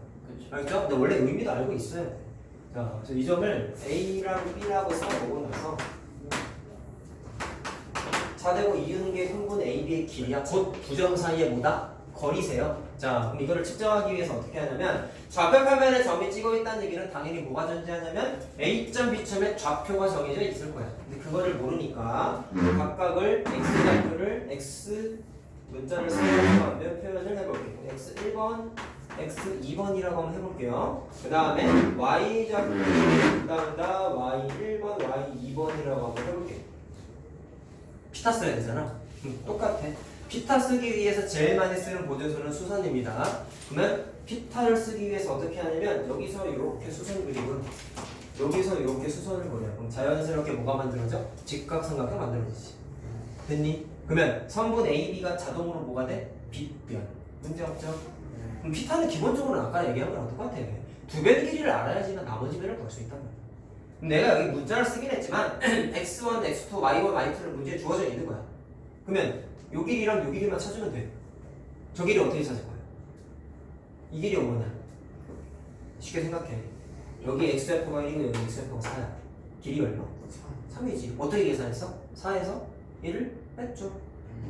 그렇죠. 알죠? 근데 원래 의미도 알고 있어야 돼. 자, 그래서 이 점을 A랑 B라고 써보고 나서 자대고 이은 게 선분 A, B의 길이야. 곧 두 점 사이의 뭐다? 거리세요. 자, 그럼 이거를 측정하기 위해서 어떻게 하냐면 좌표평면에 점이 찍어 있다는 얘기는 당연히 뭐가 존재하냐면 A점, B점에 좌표가 정해져 있을 거야. 근데 그거를 모르니까 각각을 X좌표를 X 문자를 사용해서 한번 표현을 해볼게요. X1번, X2번이라고 한번 해볼게요. 그 다음에 Y좌표, 그 다음에 Y1번, Y2번이라고 한번 해볼게요. 피타 써야 되잖아. 똑같아. 피타 쓰기 위해서 제일 많이 쓰는 보조수는 수선입니다. 그러면 피타를 쓰기 위해서 어떻게 하냐면 여기서 이렇게 수선 그리고 여기서 이렇게 수선을 그려요. 그럼 자연스럽게 뭐가 만들어져? 직각삼각형 만들어지지. 됐니? 그러면 선분 AB가 자동으로 뭐가 돼? 빗변. 문제 없죠? 그럼 피타는 기본적으로 아까 얘기한 거랑 똑같아. 두 변의 길이를 알아야지만 나머지 변을 구할 수 있단 말이야. 그럼 내가 여기 문자를 쓰긴 했지만 x1, x2, y1, y2를 문제에 주어져 있는 거야. 그러면 요 길이랑 요 길이만 찾으면 돼. 저 길이 어떻게 찾을 거야? 이 길이 뭐냐? 쉽게 생각해. 여기 x좌표가 1이고 여기 x좌표가 4야. 길이 얼마? 3이지. 어떻게 계산했어? 4에서 1을 뺐죠.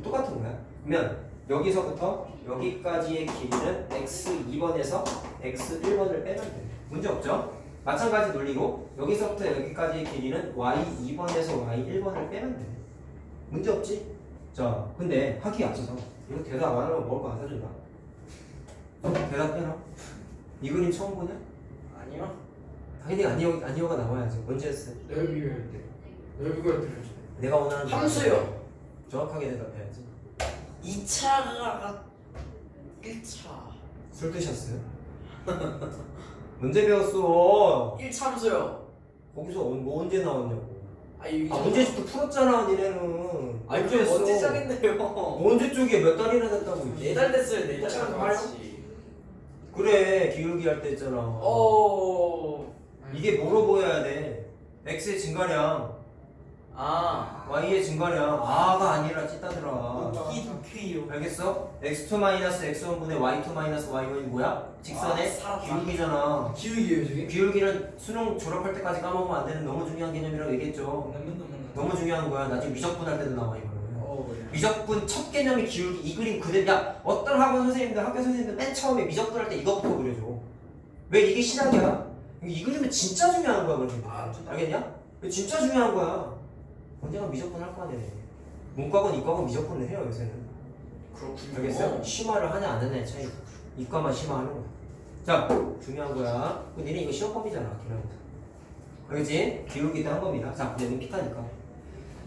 똑같은 거야. 그러면 여기서부터 여기까지의 길이는 x2번에서 x1번을 빼면 돼. 문제 없죠? 마찬가지 논리로 여기서부터 여기까지의 길이는 y2번에서 y1번을 빼면 돼. 문제 없지? 자, 근데 하기에 앞서서 이거 대답 안 하면 먹을 거 안 사준다. 대답 해라. 이 그림 처음 보냐? 아니요. 당연히 아니요가 나와야지. 언제 했어? 넓이가 때 넓이가 들어줘. 내가 원하는 함수요. 정확하게 대답해야지. 2차가 1차. 술 드셨어요? 문제 배웠어. 1차 함수요. 거기서 뭐 언제 나왔냐고. 아 여기. 문제집도 풀었잖아, 니네는. 아 이게 언제 시작했네요. 언제 쪽에 몇 달이나 됐다고. 4달 됐어요. 4달. 잠깐만. 그래, 기울기 할 때 했잖아. 이게 뭐로 보여야 돼? x의 증가량, 아. y의 증가량. 아가 아니라 찌따들아. 이요. 알겠어? x2-x1분의 y2-y1이 뭐야? 직선의 살았다. 기울기잖아. 기울기예요 저게? 기울기는 수능 졸업할 때까지 까먹으면 안 되는 너무 중요한 개념이라고 얘기했죠. 너무 중요한 거야. 나중에 미적분 할 때도 나와 이거는. 미적분 첫 개념이 기울기. 이 그림 그대로. 야, 어떤 학원 선생님들, 학교 선생님들 맨 처음에 미적분 할 때 이거부터 그려줘. 왜 이게 시작이야? 이 그림은 진짜 중요한 거야, 그러면. 알겠냐? 이거 진짜 중요한 거야. 언젠가 미적분 할 거 아니야. 문과건 이과건 미적분을 해요 요새는. 그렇군요. 알겠어요? 심화를 하냐 안 하냐의 차이. 이과만 심화하는 거야. 자, 중요한 거야. 니네 이거 시험범위잖아, 기말부터. 알겠지? 기울기 때 한 겁니다. 자, 얘는 피타니까.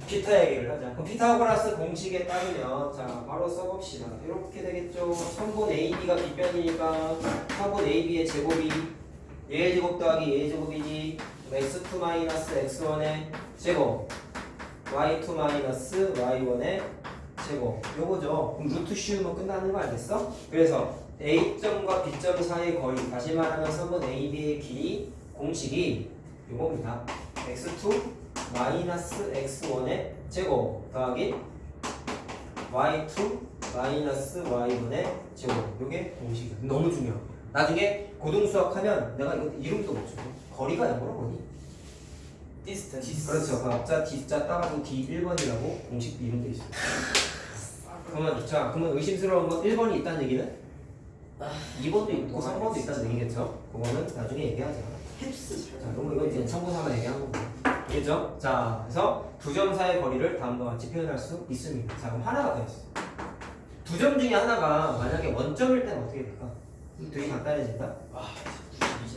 피타 얘기를 하자. 그럼 피타고라스 공식에 따르면 자, 바로 써봅시다. 이렇게 되겠죠. 선분 AB가 빗변이니까 선분 AB의 제곱이 얘의 제곱 더하기 얘의 제곱이지. x2 x1의 제곱 y2 y1의 제곱 요거죠. 그럼 루트 씌우면 끝나는 거 알겠어? 그래서 A점과 B점 사이의 거리, 다시 말하면 선분 AB의 길이 공식이 요겁니다. x2 x1의 제곱 더하기 y2 y1의 제곱. 요게 공식이야. 너무 중요해. 나중에 고등수학 하면 내가 이거 이름도 못 줘. 거리가 영어로 뭐니? 디스턴스. 그렇죠. 그 앞자 D자 따가지고 D1번이라고 공식 이름도 있어요. 그러면 의심스러운 건 1번이 있다는 얘기는 2번도 있고 3번도 있다는 얘기겠죠? 그거는 나중에 얘기하자. 자, 그럼 이건 이제 참고삼아 얘기한 거고. 알겠죠? 자, 그래서 두 점 사이의 거리를 다음과 같이 표현할 수 있습니다. 자, 그럼 하나가 더 있어. 두 점 중에 하나가 만약에 원점일 때는 어떻게 될까? 되게 간단해진다.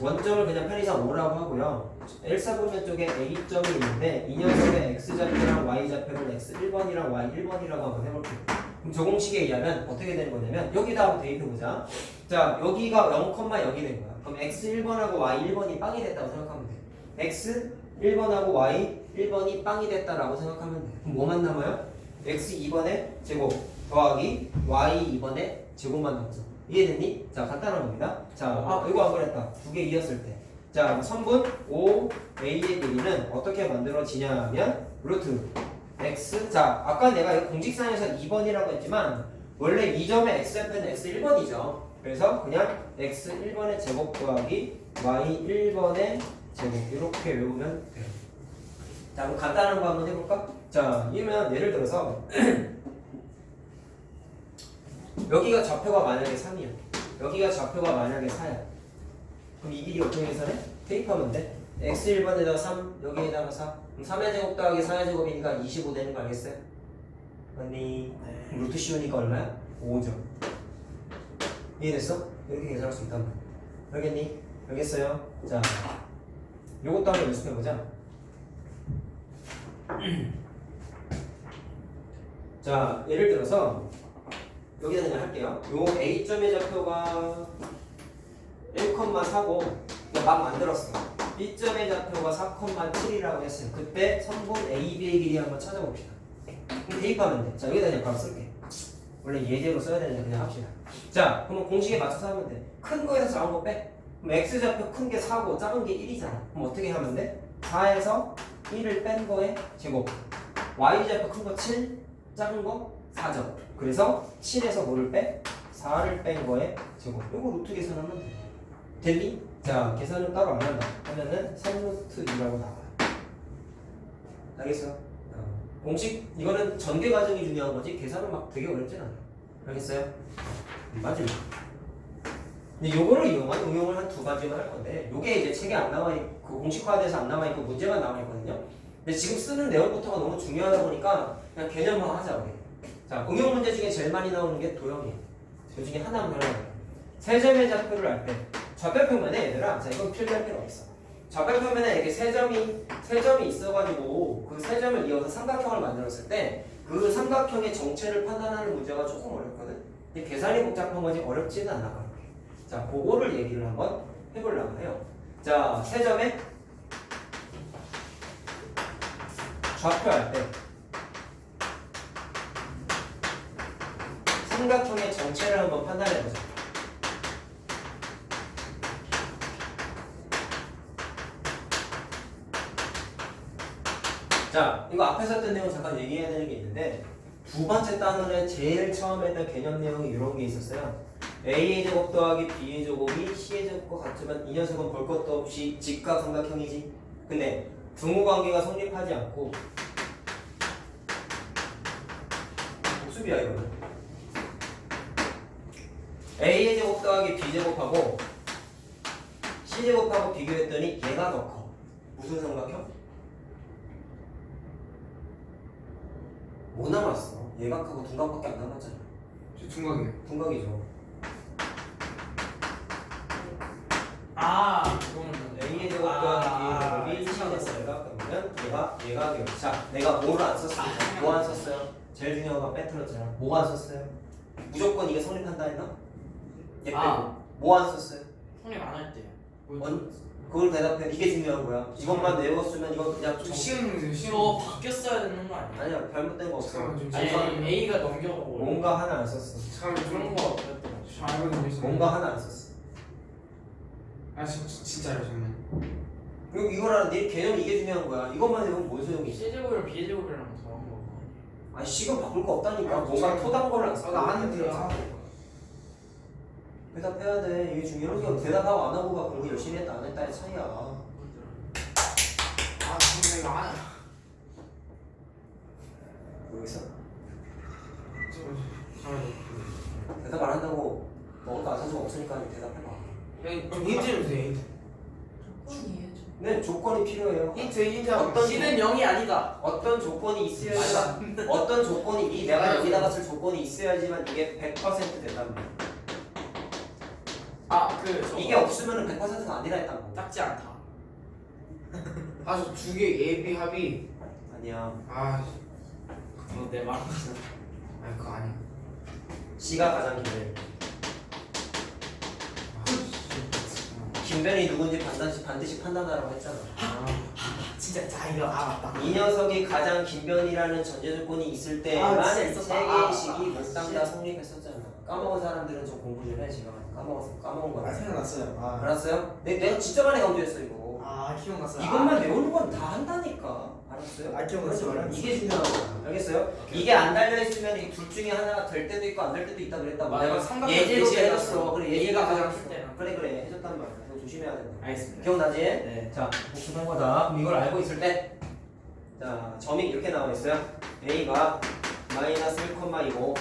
원점을 그냥 편의상 5라고 하고요. L4분면 쪽에 A점이 있는데 이 녀석의 X좌표랑 Y좌표를 X1번이랑 Y1번이라고 한번 해볼게요. 그럼 저 공식에 의하면 어떻게 되는 거냐면 여기다 한번 대입해보자. 자, 여기가 0,0이 된 거야. 그럼 X1번하고 Y1번이 빵이 됐다고 생각하면 돼. X1번하고 Y1번이 빵이 됐다라고 생각하면 돼. 그럼 뭐만 남아요? X2번의 제곱 더하기 Y2번의 제곱만 남죠. 이해됐니? 자, 간단한 겁니다. 자, 이거 안 그랬다. 두 개 이었을 때. 자, 선분 OA의 길이는 어떻게 만들어지냐 하면 루트 X. 자, 아까 내가 이거 공식상에서 2번이라고 했지만 원래 이 점의 X좌표는 X1번이죠. 그래서 그냥 X1번의 제곱 더하기 Y1번의 제곱 이렇게 외우면 돼요. 자, 그럼 간단한 거 한번 해볼까? 자, 이러면 예를 들어서 여기가 좌표가 만약에 3이야. 여기가 좌표가 만약에 4야. 그럼 이 길이 어떻게 계산해? 대입하면 돼. x1번에다가 3, 여기에다가 4. 그럼 3의 제곱 더하기 4의 제곱이니까 25 되는 거 알겠어요? 아니, 그럼 루트 씌우니까 얼마야? 5죠. 이해됐어? 이렇게 계산할 수 있단 말이야. 알겠니? 알겠어요? 자, 요것도 한번 연습해보자. 자, 예를 들어서 여기다 그냥 할게요. 요 A점의 좌표가 1,4고 막 만들었어. B점의 좌표가 4,7이라고 했어요. 그때 선분 AB의 길이 한번 찾아봅시다. 그럼 대입하면 돼. 자, 여기다 그냥 바로 쓸게. 원래 예제로 써야 되는데 그냥 합시다. 자, 그러면 공식에 맞춰서 하면 돼. 큰 거에서 작은 거 빼. 그럼 X좌표 큰 게 4고 작은 게 1이잖아. 그럼 어떻게 하면 돼? 4에서 1을 뺀 거에 제곱. Y좌표 큰 거 7, 작은 거 4죠. 그래서 7에서 뭐를 빼? 4를 뺀 거에 제곱. 이거 루트 계산하면 돼. 됐니? 자, 계산은 따로 안 한다. 하면은 3루트 2라고 나와요. 알겠어? 공식, 이거는 전개 과정이 중요한 거지 계산은 막 되게 어렵진 않아. 알겠어요? 맞아요. 근데 요거를 이용한 응용을 한 두 가지만 할 건데 요게 이제 책에 안 나와 있고 그 공식화돼서 안 나와 있고 문제만 나와 있거든요. 근데 지금 쓰는 내용부터가 너무 중요하다 보니까 그냥 개념화 하자 우리. 자, 응용 문제 중에 제일 많이 나오는 게 도형이에요. 그 중에 하나만 하나예요. 세 점의 좌표를 알 때 좌표표면에 얘들아, 자 이건 필기할 필요 없어. 좌표표면에 이렇게 세 점이 있어가지고 그 세 점을 이어서 삼각형을 만들었을 때 그 삼각형의 정체를 판단하는 문제가 조금 어렵거든. 근데 계산이 복잡한 거지 어렵지는 않아. 자, 그거를 얘기를 한번 해보려고 해요. 자, 세 점의 좌표할 때 삼각형의 정체를 한번 판단해보자. 자, 이거 앞에서 했던 내용 잠깐 얘기해야 되는 게 있는데 두 번째 단원에 제일 처음에 했던 개념 내용이 이런 게 있었어요. A의 제곱 더하기 B의 제곱이 C의 제곱과 같지만 이 녀석은 볼 것도 없이 직각 삼각형이지. 근데 등호 관계가 성립하지 않고 복습이야 이거는. A의 제곱 더하기 B 제곱하고 C 제곱하고 비교했더니 얘가 더 커. 무슨 삼각형? 뭐 남았어? 예각하고 둔각밖에 안 남았잖아. 저 중각이에요. 둔각이죠. 그거는 A의 제곱 더하기 B의 제곱이 C의 제곱 그러면 얘가 돼요. 자, 내가 뭐를 안 썼습니다. 뭐 안 썼어요? 제일 중요한 건 빼트렸잖아. 뭐 안 썼어요? 무조건 이게 성립한다 했나? 얘 빼고 뭐 안 썼어요? 성립 안 할 때요. 그걸 대답해. 이게 중요한 거야. 이것만 외웠으면 이건 그냥 좀 쉬운 문제, 쉬운 이거 문제. 바뀌었어야 되는 거 아니야? 아니야, 잘못된 거 없어. 잠깐만 좀 아니 A가 넘겨가고 뭔가 하나 안 썼어. 잠깐만 그런 좀 거 그랬던 거 같아. 저 알거든요. 뭔가 하나 안 썼어. 아 진짜요 정말. 그리고 이거랑 네 개념 이게 중요한 거야. 이것만 외우면 뭔 소용이 있어? C 제곱이랑 B 제곱이랑 더한 거. 아니 식은 바꿀 거 없다니까. 아, 뭔가 진짜. 토단 거를 안 써. 나 아는데. 대답해야 돼. 이게 중요한 게 대답하고 안 하고가 공부 열심히 했다 안 했다의 차이야. 아 근데 이거 안. 모르겠어. 잠깐만. 대답 안 한다고 먹을 거 안 사주고 없으니까 대답해봐. 여기 좀 힌트 좀 주세요. 힌트. 조건이에요. 네, 조건이 필요해요. 힌트 어떤 C는 0이 아니다. 어떤 조건이 있어야지만 어떤 조건이 이 내가 여기다가 쓸 조건이 있어야지만 이게 100% 된단 말이야. 이게 없으면 100%가 아니라 했단 말이야. 작지 않다. 아저 두 개 예비 합이. 아니야. 내 말. 아 그거 아니야. C가 가장 길해. 김변이 누군지 반드시 판단하라고 했잖아. 진짜 자 이거 알았다. 이 녀석이 가장 김변이라는 전제 조건이 있을 때만 진짜 세 있었다. 개의 식이 몽땅 다 성립했었잖아. 까먹은 사람들은 좀 공부 좀 해. 지금 까먹은 거야. 생각났어요. 알았어요? 내가 진짜 많이 강조했어 이거. 기억났어요. 이것만 외우는 건 다 한다니까. 알았어요? 기억났어요. 그러지 말아요. 이게 중요한 거야. 알겠어요? 이게 안 달려 있으면 이 둘 중에 하나가 될 때도 있고 안 될 때도 있다 그랬다. 맞아. 내가 삼각형 예제로 예시에 해줬어. 그래 예제가 가장 쓸 때는. 그래 해줬단 말이야. 그래서 조심해야 된다. 알겠습니다. 기억나지? 네. 자, 복습한 거다. 그럼 이걸 알고 있을 때, 자, 점이 이렇게 나와 있어요. A가 마이너스 1,2고,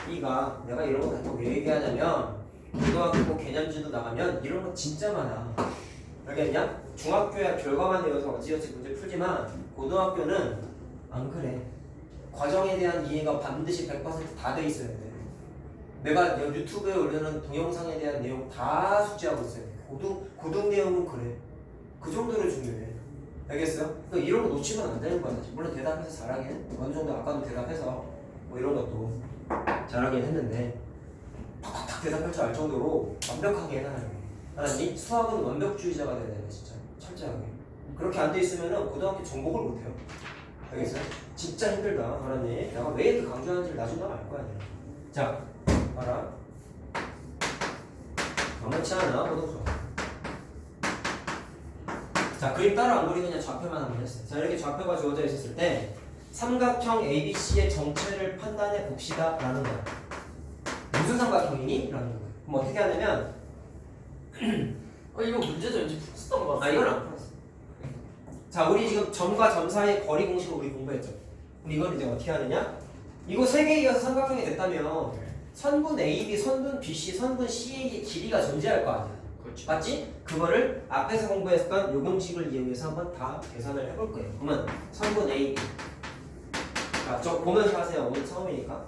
B가 내가 이런 거 또 왜 얘기하냐면, 고등학교 개념지도 나가면 이런 거 진짜 많아. 알겠냐? 중학교야 결과만 외워서 어찌어찌 문제 풀지만, 고등학교는 안 그래. 과정에 대한 이해가 반드시 100% 다 돼 있어야 돼. 내가 유튜브에 올려놓은 동영상에 대한 내용 다 숙지하고 있어요. 고등 내용은 그래. 그 정도로 중요해. 알겠어요? 그러니까 이런 거 놓치면 안 되는 거야. 사실. 물론 대답해서 잘하긴 어느 정도 아까도 대답해서 뭐 이런 것도 잘하긴 했는데 탁탁탁 대답할 줄 알 정도로 완벽하게 해놔야 돼. 알았니? 수학은 완벽주의자가 돼야 돼. 진짜 철저하게. 그렇게 안 돼 있으면은 고등학교 정복을 못 해요. 알겠어요? 진짜 힘들다. 알았니? 내가 왜 이렇게 강조하는지를 나중에 알 거야. 내가. 자, 봐라. 만만치 않아. 고등수. 자, 그림 따로 안 그리고 그냥 좌표만 한번 했어요. 자, 이렇게 좌표가 주어져 있었을 때 삼각형 ABC의 정체를 판단해 봅시다 라는 거야. 무슨 삼각형이니? 라는 거야. 그럼 어떻게 하냐면 이거 문제도 왠지 풀었던 거 같아. 이건 안 풀었어. 자, 우리 지금 점과 점 사이의 거리 공식을 우리 공부했죠. 그럼 이건 이제 어떻게 하느냐? 이거 세 개 이어서 삼각형이 됐다면 선분 AB, 선분 BC, 선분 CA의 길이가 존재할 거 아니야. 그렇죠. 맞지? 그거를 앞에서 공부했던 요 공식을 이용해서 한번 다 계산을 해볼 거예요. 그러면 선분 AB. 자, 저 보면서 하세요. 오늘 처음이니까.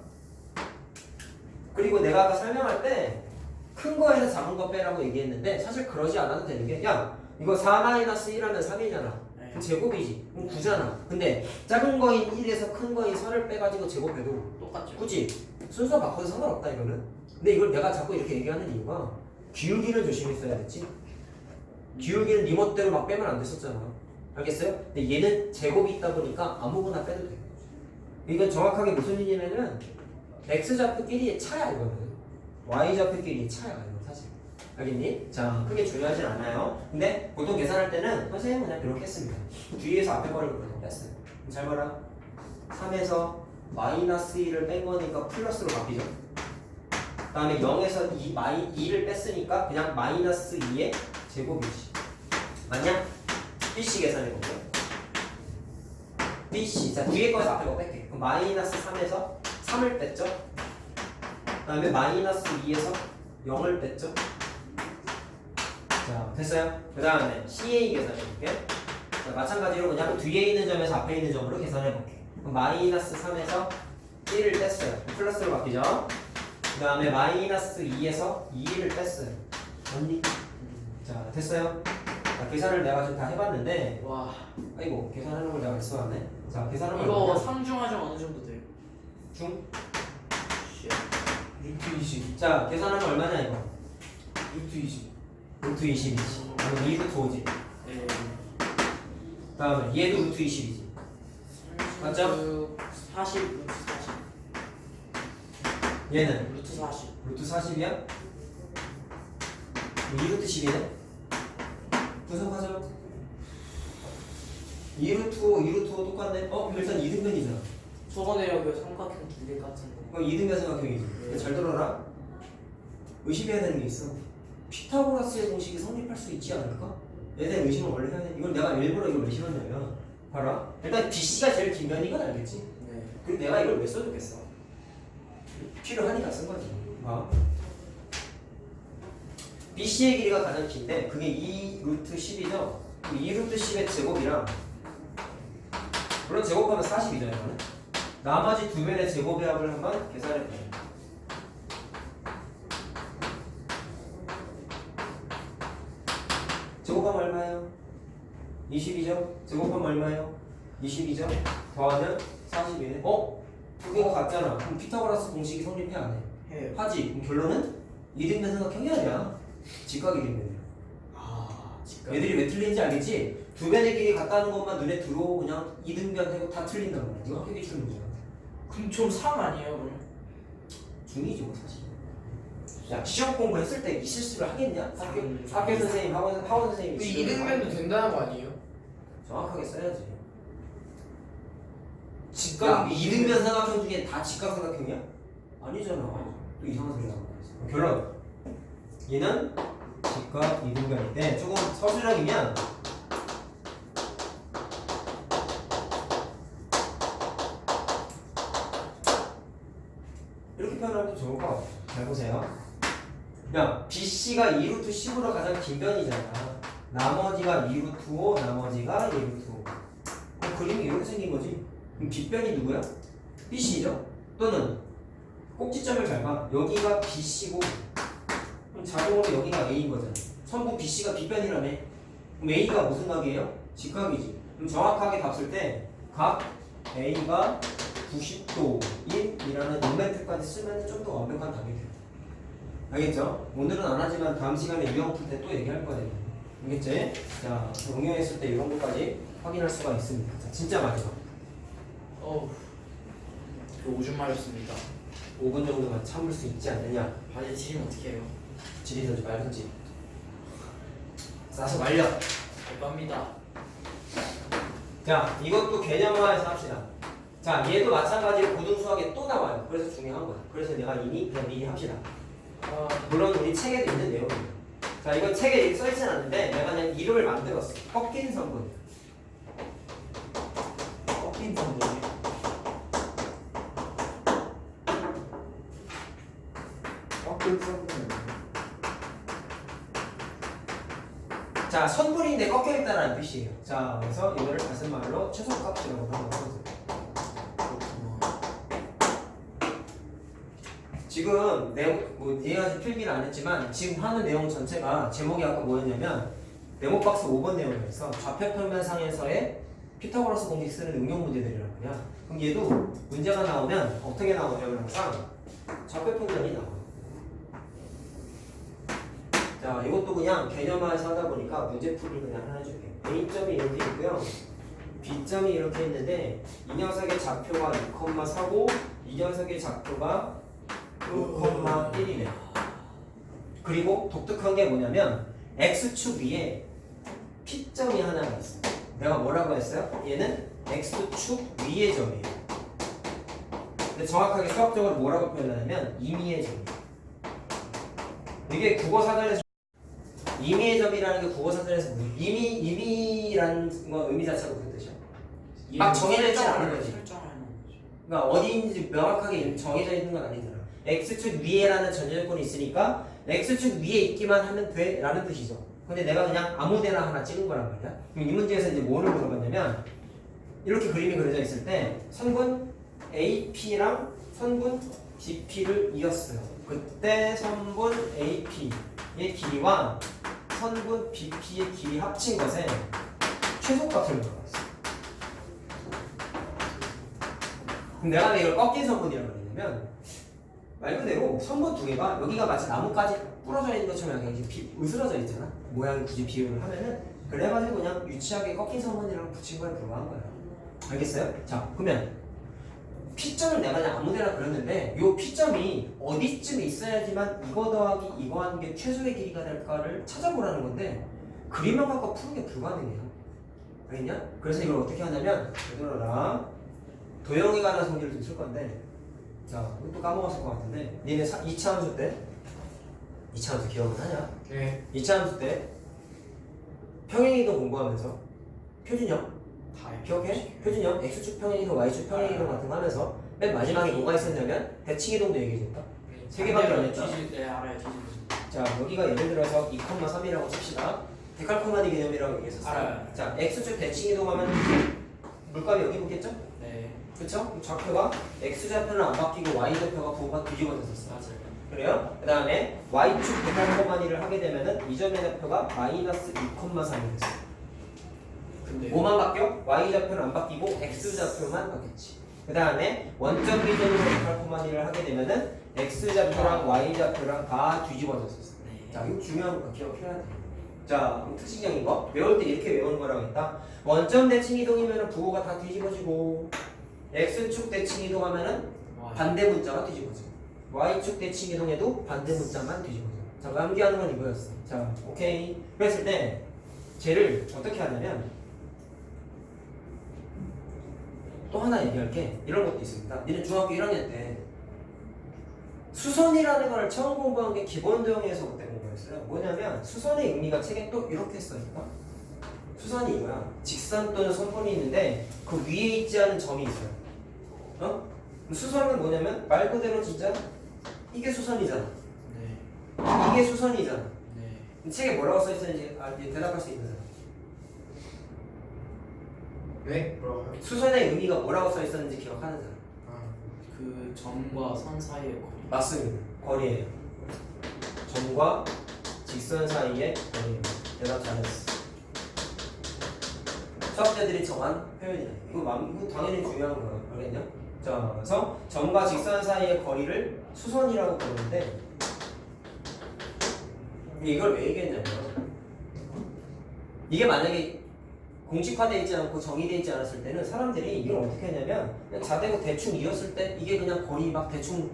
그리고 내가 아까 설명할 때 큰 거에서 작은 거 빼라고 얘기했는데 사실 그러지 않아도 되는 게 야, 이거 4-1하면 3이잖아. 네. 그럼 제곱이지. 그럼 9잖아. 근데 작은 거인 1에서 큰 거인 4를 빼가지고 제곱해도 똑같죠. 굳이 순서 바꿔도 상관없다 이거는. 근데 이걸 내가 자꾸 이렇게 얘기하는 이유가 기울기를 조심했어야 됐지. 기울기는 네 멋대로 막 빼면 안 됐었잖아. 알겠어요? 근데 얘는 제곱이 있다 보니까 아무거나 빼도 돼. 이건 정확하게 무슨 일이냐면 x좌표끼리의 차야 이거는. y좌표끼리의 차야 이거 사실. 알겠니? 자, 크게 중요하진 않아요. 근데 보통 계산할 때는 선생님은 그냥 이렇게 했습니다. 뒤에서 앞에 거를 그냥 뺐어요. 잘 봐라. 3에서 마이너스 1을 뺀 거니까 플러스로 바뀌죠. 그 다음에 0에서 2를 뺐으니까 그냥 마이너스 2의 제곱이지. 맞냐? BC 계산해볼게요. BC. 자, 뒤에 거에서 앞에 거 뺄게. 그럼 마이너스 3에서 3을 뺐죠. 그 다음에 마이너스 2에서 0을 뺐죠. 자, 됐어요? 그 다음에 CA 계산해볼게. 자, 마찬가지로 그냥 뒤에 있는 점에서 앞에 있는 점으로 계산해볼게. 그럼 마이너스 3에서 1을 뺐어요. 플러스로 바뀌죠. 그 다음에 마이너스 2에서 2를 뺐어요. 언니? 자, 됐어요? 자, 계산을 내가 지금 다 해봤는데 와, 아이고 계산하는 걸 내가 써왔네. 자, 계산하면 이거 얼마냐? 상중하점 어느 정도 돼요? 중? 루트 20. 자, 계산하면 얼마냐 이거? 루트 20. 루트 20이지. 그럼 2루트 5지. 네. 다음에 얘도 루트 20이지. 맞죠? 40, 루트 40. 얘는 루트 40. 루트 40이야? 2루트 10이네? 분석하죠. 2루트 5, 2루트 5 똑같네? 일단 2등변이잖아. 저번에 여기 삼각형 두 개 같은 거. 그럼 2등변 삼각형이지. 근데 잘 들어라. 의심해야 되는 게 있어. 피타고라스의 공식이 성립할 수 있지 않을까? 얘에 대한 의심을 원래 해야 돼. 이걸 내가 일부러 이걸 왜 실었냐면 봐라. 일단 BC가 제일 긴 변이건 알겠지? 네. 그리고 내가 이걸 왜 써줬겠어? 필요하니까 쓴 거지. BC의 길이가 가장 긴데 그게 2루트 10이죠? 2루트 10의 제곱이랑 물론 제곱하면 40이죠 이거는. 나머지 두 변의 제곱의 합을 한번 계산해보자. 제곱하면 얼마예요? 20이죠? 제곱하면 얼마예요? 20이죠? 더하면 40이네. 두 개가 같잖아. 그럼 피타고라스 공식이 성립해 안 해? 해요. 하지. 그럼 결론은 이등변 삼각형이 아니야. 직각 이등변이야. 아, 직각. 얘들이 왜 틀린지 알겠지? 두 변의 길이 같다는 것만 눈에 들어오고 그냥 이등변 해고 다 틀린단 말이야. 이거 학교 기출 문제야. 그럼 좀 3 아니에요, 그럼? 중이죠 사실. 야, 시험 공부했을 때 이 실수를 하겠냐? 학교 선생님, 학원 선생님이 근데 실수를 2등변도 하겠냐? 된다는 거 아니에요? 정확하게 써야지. 직각 이등변 삼각형 중에 다 직각 삼각형이야? 아니잖아. 또 이상한 소리 나고 있어. 결론. 얘는 직각 이등변인데 조금 서술형이면 이렇게 표현하면 좋을 것 같아요. 잘 보세요. 야, BC가 2루트 10으로 가장 긴 변이잖아. 나머지가 2루트 5, 나머지가 2루트 5. 그럼 그림이 이렇게 생긴 거지. 그럼 빗변이 누구야? BC죠? 또는 꼭지점을 잘 봐. 여기가 BC고 그럼 자동으로 여기가 A인 거잖아. 전부 BC가 빗변이라며. 그럼 A가 무슨 각이에요? 직각이지. 그럼 정확하게 답쓸 때 각 A가 90도인이라는 인멘트까지 쓰면 좀 더 완벽한 답이 돼요. 알겠죠? 오늘은 안 하지만 다음 시간에 유형 풀 때 또 얘기할 거예요. 알겠지? 자, 응용했을 때 이런 것까지 확인할 수가 있습니다. 자, 진짜 마지막. 오줌 마렵습니다. 5분 정도만 참을 수 있지 않느냐? 바지 지리면 어떻게 해요? 지리든지 말든지. 싸서 말려. 대박입니다. 자, 이것도 개념화해서 합시다. 자, 얘도 마찬가지로 고등수학에 또 나와요. 그래서 중요한 거야. 그래서 내가 이미 그냥 미리 합시다. 물론 우리 책에도 있는 내용이에요. 자, 이건 책에 이렇게 써있진 않는데 내가 그냥 이름을 만들었어. 꺾인 성분. 꺾인 성분이. 자, 선분인데 꺾여 있다는 뜻이에요. 자, 그래서 이거를 다른 말로 최소값이라고 하면 지금 내용 뭐 이해가지고 필기를 안 했지만 지금 하는 내용 전체가 제목이 아까 뭐였냐면 네모박스 5번 내용이었어. 좌표평면상에서의 피타고라스 공식 쓰는 응용 문제들이란 말이야. 그럼 얘도 문제가 나오면 어떻게 나오냐면 항상 좌표평면이 나와. 자, 이것도 그냥 개념화해서 하다 보니까 문제풀이를 그냥 하나 해줄게. A점이 이렇게 있고요. B점이 이렇게 있는데 이 녀석의 좌표가 2,4고 이 녀석의 좌표가 6,1이네. 그리고 독특한 게 뭐냐면 X축 위에 P점이 하나가 있어. 내가 뭐라고 했어요? 얘는 X축 위의 점이에요. 근데 정확하게 수학적으로 뭐라고 표현하냐면 임의의 점이에요. 이게 국어사전에서 임의의 점이라는 게 국어사전에서 임의라는 거 의미 자체가 무슨 뜻이야? 막 정해져 있지 않은 거지. 설정을 해놓은 거죠. 그러니까 어디인지 명확하게 정해져 있는 건 아니잖아. X축 위에라는 전제조건이 있으니까 X축 위에 있기만 하면 돼 라는 뜻이죠. 근데 내가 그냥 아무데나 하나 찍은 거란 말이야. 그럼 이 문제에서 이제 뭐를 물어봤냐면 이렇게 그림이 그려져 있을 때 선분 AP랑 선분 BP를 이었어요. 그때 선분 AP의 길이와 선분 BP의 길이 합친 것에 최소값을 물어봤어. 그럼 내가 왜 이걸 꺾인 선분이라고 그랬냐면 말 그대로 선분 두 개가 여기가 마치 나뭇가지 부러져 있는 것처럼 약간 이렇게 으스러져 있잖아. 모양이 굳이 비율을 하면은 그래가지고 그냥 유치하게 꺾인 선분이라고 붙인 거에 불과한 거야. 알겠어요? 자, 그러면 P점을 내가 그냥 아무데나 그렸는데 이 P점이 어디쯤에 있어야지만 이거 더하기 이거 하는 게 최소의 길이가 될까를 찾아보라는 건데 그림만 갖고 푸는 게 불가능해요. 알겠냐? 그래서 이걸 어떻게 하냐면 되돌아라. 도형에 관한 성질을 좀 쓸 건데 자, 또 까먹었을 것 같은데 니네 2차 함수 때 2차 함수 기억은 하냐? 네. 2차 함수 때 평행이동 공부하면서 표준형 다 기억해? 표준형 X축 평행이동 Y축 평행이동 같은 거 하면서 맨 마지막에 뭐가 있었냐면 대칭이동도 얘기해줬다. 세 개밖에 안 했죠? 네, 알아요. 뒤집어져. 자, 여기가 예를 들어서 2,3이라고 칩시다. 데칼코마니 개념이라고 얘기했었어요. 알아요. 자, X축 대칭이동하면 물값이 여기 붙겠죠? 네, 그쵸? 좌표가 X좌표는 안 바뀌고 Y좌표가 부호가 뒤집어졌었어. 맞아요. 그래요? 그 다음에 Y축 데칼코마니를 하게 되면은 이 점의 좌표가 마이너스 2,3이 됐어. 근데 뭐만 바뀌어? Y좌표는 안 바뀌고 X좌표만 바뀌었지. 그 다음에 원점 기준으로 데칼코마니를 하게 되면은 X좌표랑 Y좌표랑 다 뒤집어졌었어. 네. 자, 이거 중요한 거 기억해야 돼. 자, 특징적인 거 외울 때 이렇게 외우는 거라고 했다. 원점 대칭 이동이면은 부호가 다 뒤집어지고 X축 대칭 이동하면은 반대 문자가 뒤집어져. Y축 대칭 이동해도 반대 문자만 뒤집어져. 자, 암기하는 건 이거였어. 자, 오케이. 그랬을 때 쟤를 어떻게 하냐면 또 하나 얘기할게. 이런 것도 있습니다. 니네 중학교 1학년 때 수선이라는 걸 처음 공부한 게 기본 도형에서 그때 공부했어요. 뭐냐면 수선의 의미가 책에 또 이렇게 써있다. 수선이 이거야. 직선 또는 선분이 있는데 그 위에 있지 않은 점이 있어요. 어? 수선은 뭐냐면 말 그대로 진짜 이게 수선이잖아. 네, 이게 수선이잖아. 네. 책에 뭐라고 써있었는지 이제 대답할 수 있는 사람. 네? 뭐라고요? 수선의 의미가 뭐라고 써있었는지 기억하는 사람. 그 점과 선 사이의 거리. 맞습니다. 거리예요. 점과 직선 사이의 거리입니다. 대답 잘했어. 수학자들이 정한 표현이다. 이거 당연히 중요한 거야. 알겠냐? 자, 그래서 점과 직선 사이의 거리를 수선이라고 부르는데 이걸 왜 얘기했냐면 이게 만약에 공식화되어 있지 않고 정의되어 있지 않았을 때는 사람들이 이걸 어떻게 했냐면 그냥 자대고 대충 이었을 때 이게 그냥 거리 막 대충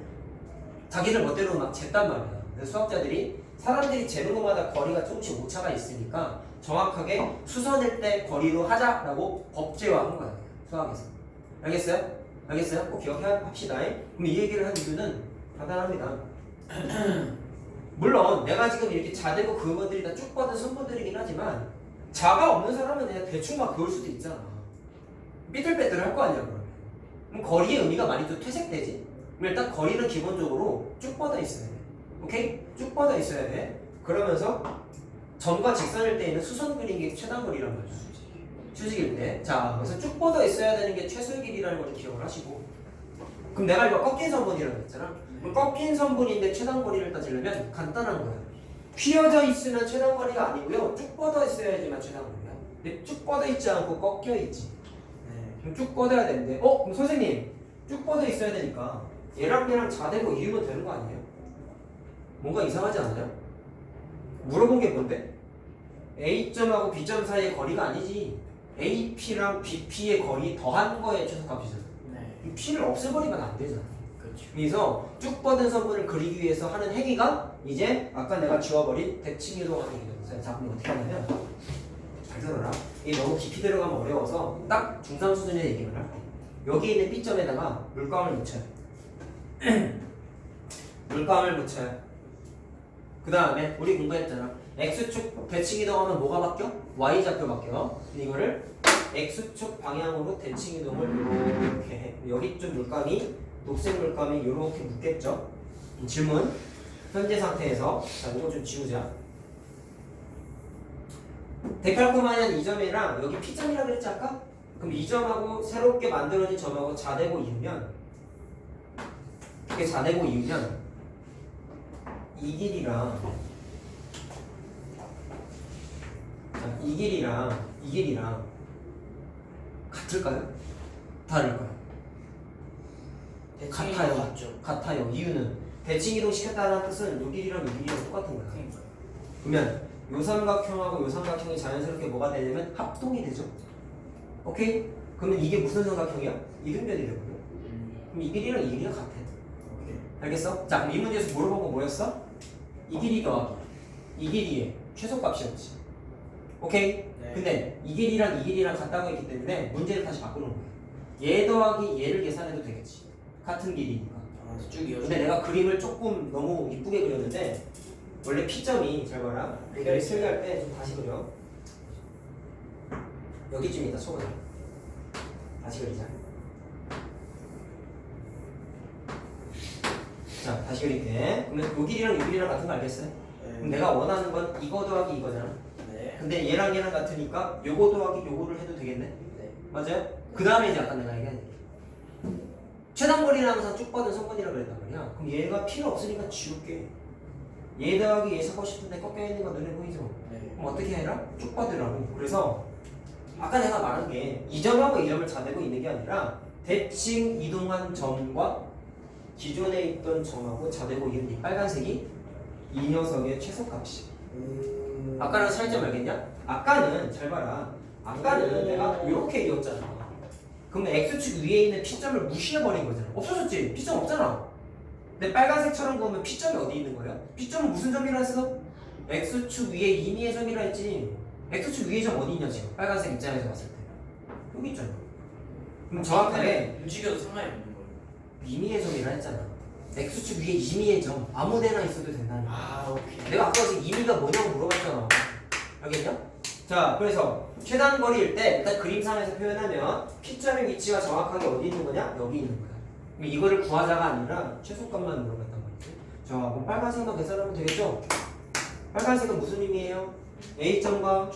자기들 멋대로 막 쟀단 말이야. 그래서 수학자들이 사람들이 재는 것마다 거리가 조금씩 오차가 있으니까 정확하게 수선일 때 거리로 하자라고 법제화한 거야. 수학에서. 알겠어요? 알겠어요? 꼭 기억합시다. 그럼 이 얘기를 한 이유는 간단합니다. 물론 내가 지금 이렇게 자대고 그것들이 다 쭉 뻗은 선분들이긴 하지만 자가 없는 사람은 그냥 대충 막 그을 수도 있잖아. 삐뚤빼뚤 할 거 아니야 그러면. 그럼 거리의 의미가 많이 또 퇴색되지. 그럼 일단 거리는 기본적으로 쭉 뻗어 있어야 돼. 오케이? 쭉 뻗어 있어야 돼. 그러면서 점과 직선일 때에는 수선 그린 게 최단 거리란 말이야. 수직일 때. 자, 그래서 쭉 뻗어 있어야 되는 게 최소의 길이라는 걸 기억을 하시고. 그럼 내가 이거 꺾인 선분이라고 했잖아. 그럼 꺾인 선분인데 최단 거리를 따지려면 간단한 거야. 휘어져 있으면 최단 거리가 아니고요. 쭉 뻗어 있어야지만 최단 거리야. 근데 쭉 뻗어 있지 않고 꺾여 있지. 그럼 쭉 뻗어야 되는데, 그럼 선생님 쭉 뻗어 있어야 되니까 얘랑 얘랑 자대고 이으면 되는 거 아니에요? 뭔가 이상하지 않아요? 물어본 게 뭔데? A점하고 B점 사이의 거리가 아니지. AP랑 BP의 거리 더한 거의 최소값이잖아. 네. P를 없애버리면 안 되잖아. 그렇죠. 그래서 쭉 뻗은 선분을 그리기 위해서 하는 행위가 이제 아까 내가 지워버린 대칭이동하는 행위였어요. 자, 그럼 어떻게 하냐면 잘 들어라. 이게 너무 깊이 들어가면 어려워서 딱 중3 수준의 얘기를 할게. 여기 있는 B점에다가 물감을 묻혀요. 물감을 묻혀요. 그 다음에 우리 공부했잖아. X축 대칭 이동하면 뭐가 바뀌어? Y좌표 바뀌어. 근데 이거를 X축 방향으로 대칭 이동을 이렇게 해. 여기 좀 물감이 녹색 물감이 이렇게 묻겠죠. 질문. 현재 상태에서 자 이거 좀 지우자. 데칼코마니안 이 점이랑 여기 P점이라고 그랬지 아까? 그럼 이 점하고 새롭게 만들어진 점하고 자대고 이으면 이렇게 자대고 이으면 이 길이랑 자, 이 길이랑 같을까요? 다를까요? 같아요. 같죠. 같아요. 이유는 대칭 이동 시켰다는 뜻은 요 길이랑 요 길이랑 똑같은 거야. 그러면 요 삼각형하고 요 삼각형이 자연스럽게 뭐가 되냐면 합동이 되죠. 오케이? 그러면 이게 무슨 삼각형이야? 이등변이 되거든. 그럼 이 길이랑 이 길이가 같아. 오케이. 알겠어? 자, 그럼 이 문제에서 물어본 거 뭐였어? 이 길이 더하기 이 길이의 최소값이었지. 오케이? 네. 근데 이 길이랑 같다고 했기 때문에 문제를 다시 바꾸는 거야. 얘 더하기 얘를 계산해도 되겠지. 같은 길이니까. 아, 쭉 이어져. 근데 내가 그림을 조금 너무 이쁘게 그렸는데 원래 P점이 잘 봐라. 여기 설계할 때 좀 다시 그려. 여기쯤 있다 쳐보자. 다시 그리자. 자, 다시 그릴게. 그러면 요 길이랑 요 길이랑 같은 거 알겠어요? 그럼 내가 원하는 건 이거 더하기 이거잖아. 네. 근데 얘랑 얘랑 같으니까 요거 더하기 요거를 해도 되겠네? 네. 맞아요? 그 다음에 이제 아까 내가 얘기한 얘기. 최단거리는 항상 쭉 뻗은 성분이라고 그랬단 말이야. 그럼 얘가 필요 없으니까 지울게. 얘 더하기 얘 사고 싶은데 꺾여 있는 거 눈에 보이죠? 네. 그럼 어떻게 해라? 쭉 뻗으라고. 그래서 아까 내가 말한 게 이 점하고 이 점을 자대고 있는 게 아니라 대칭 이동한 점과 기존에 있던 점하고 자대고 있는 이 빨간색이 이 녀석의 최소값이. 아까는 살점 알겠냐? 아까는 잘 봐라. 아까는 내가 이렇게 이었잖아. 그러면 X축 위에 있는 P점을 무시해버린 거잖아. 없어졌지? P점 없잖아. 근데 빨간색처럼 보면 P점이 어디 있는 거야? P점은 무슨 점이라 했어? X축 위에 임의의 점이라 했지. X축 위에 점 어디 있냐 지금? 빨간색 입장에서 봤을 때 여기 있잖아. 그럼 정확하게 움직여도 상관이 없는 거예요. 임의의 점이라 했잖아. X축 위에 임의의 점 아무 데나 있어도 된다는 거야. 아, 오케이. 내가 아까 지금 임의가 뭐냐고 물어봤잖아. 알겠냐? 자, 그래서 최단 거리일 때 일단 그림상에서 표현하면 P점의 위치가 정확하게 어디 있는 거냐? 여기 있는 거야. 그럼 이거를 구하자가 아니라 최소값만 물어봤단 말이지. 자, 그럼 빨간색만 계산하면 되겠죠? 빨간색은 무슨 의미예요? A점과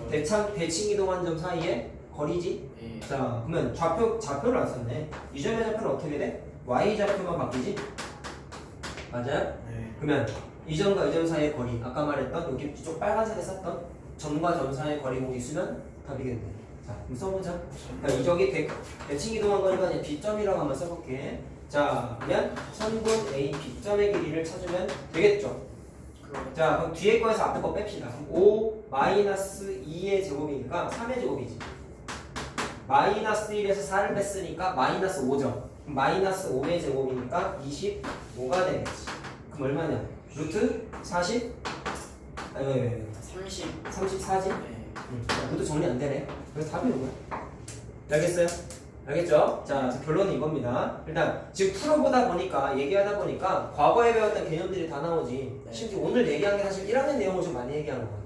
최단 대칭 이동한 점 사이의 거리지? 예. 자, 그러면 좌표를 안 썼네. 이 점의 좌표는 어떻게 돼? Y좌표만 바뀌지? 맞아요? 네. 그러면 이 점과 이 점 사이의 거리, 아까 말했던 여기 이쪽 빨간색에 썼던 점과 점 사이의 거리공이 있으면 답이겠네. 자, 그럼 써보자. 자, 이쪽이 대칭 이동한 거니까 이제 B점이라고 한번 써볼게. 자, 그러면 선분 A, B점의 길이를 찾으면 되겠죠. 자, 그럼 뒤에 거에서 앞에 거 뺍시다. 그럼 5 마이너스 2의 제곱이니까 3의 제곱이지. 마이너스 1에서 4를 뺐으니까 마이너스 5점. 그럼 마이너스 5의 제곱이니까 25가 되겠지. 그럼 얼마냐? 루트 40? 아니, 30. 34지? 네. 그것도 정리 안 되네. 그래서 답이 이거야. 알겠어요? 알겠죠? 자, 결론은 이겁니다. 일단 지금 풀어보다 보니까 얘기하다 보니까 과거에 배웠던 개념들이 다 나오지. 네. 심지어 오늘 얘기한 게 사실 1학년 내용을 좀 많이 얘기하는 것 같아.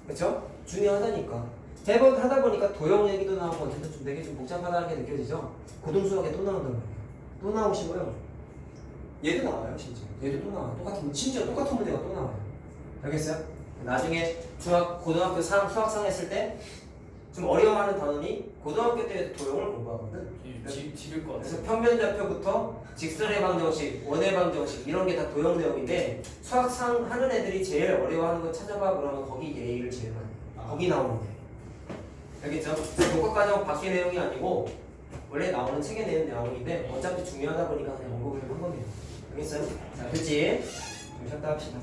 그렇죠? 중요하다니까. 대본 하다 보니까 도형 얘기도 나오고 어쨌든 좀 되게 좀 복잡하다는 게 느껴지죠? 고등수학에 또 나온단 말이에요. 또 나오시고요. 얘도 나와요, 심지어. 얘도 또 나와요. 심지어 똑같은 문제가 또 나와요. 알겠어요? 나중에 고등학교 수학상 했을 때 좀 어려워하는 단원이 고등학교 때 도형을 공부하거든. 집일 것 같아요. 그래서 평면좌표부터 직선의 방정식, 원의 방정식 이런 게 다 도형 내용인데 수학상 하는 애들이 제일 어려워하는 거 찾아봐 그러면 거기 얘기를 제일 많이 해. 거기 나오는데. 알겠죠? 교과과정 밖의 내용이 아니고 원래 나오는 책에 내는 내용인데 어차피 중요하다 보니까 그냥 언급을 한 겁니다. 알겠어요? 자, 됐지? 좀 쉬었다 합시다.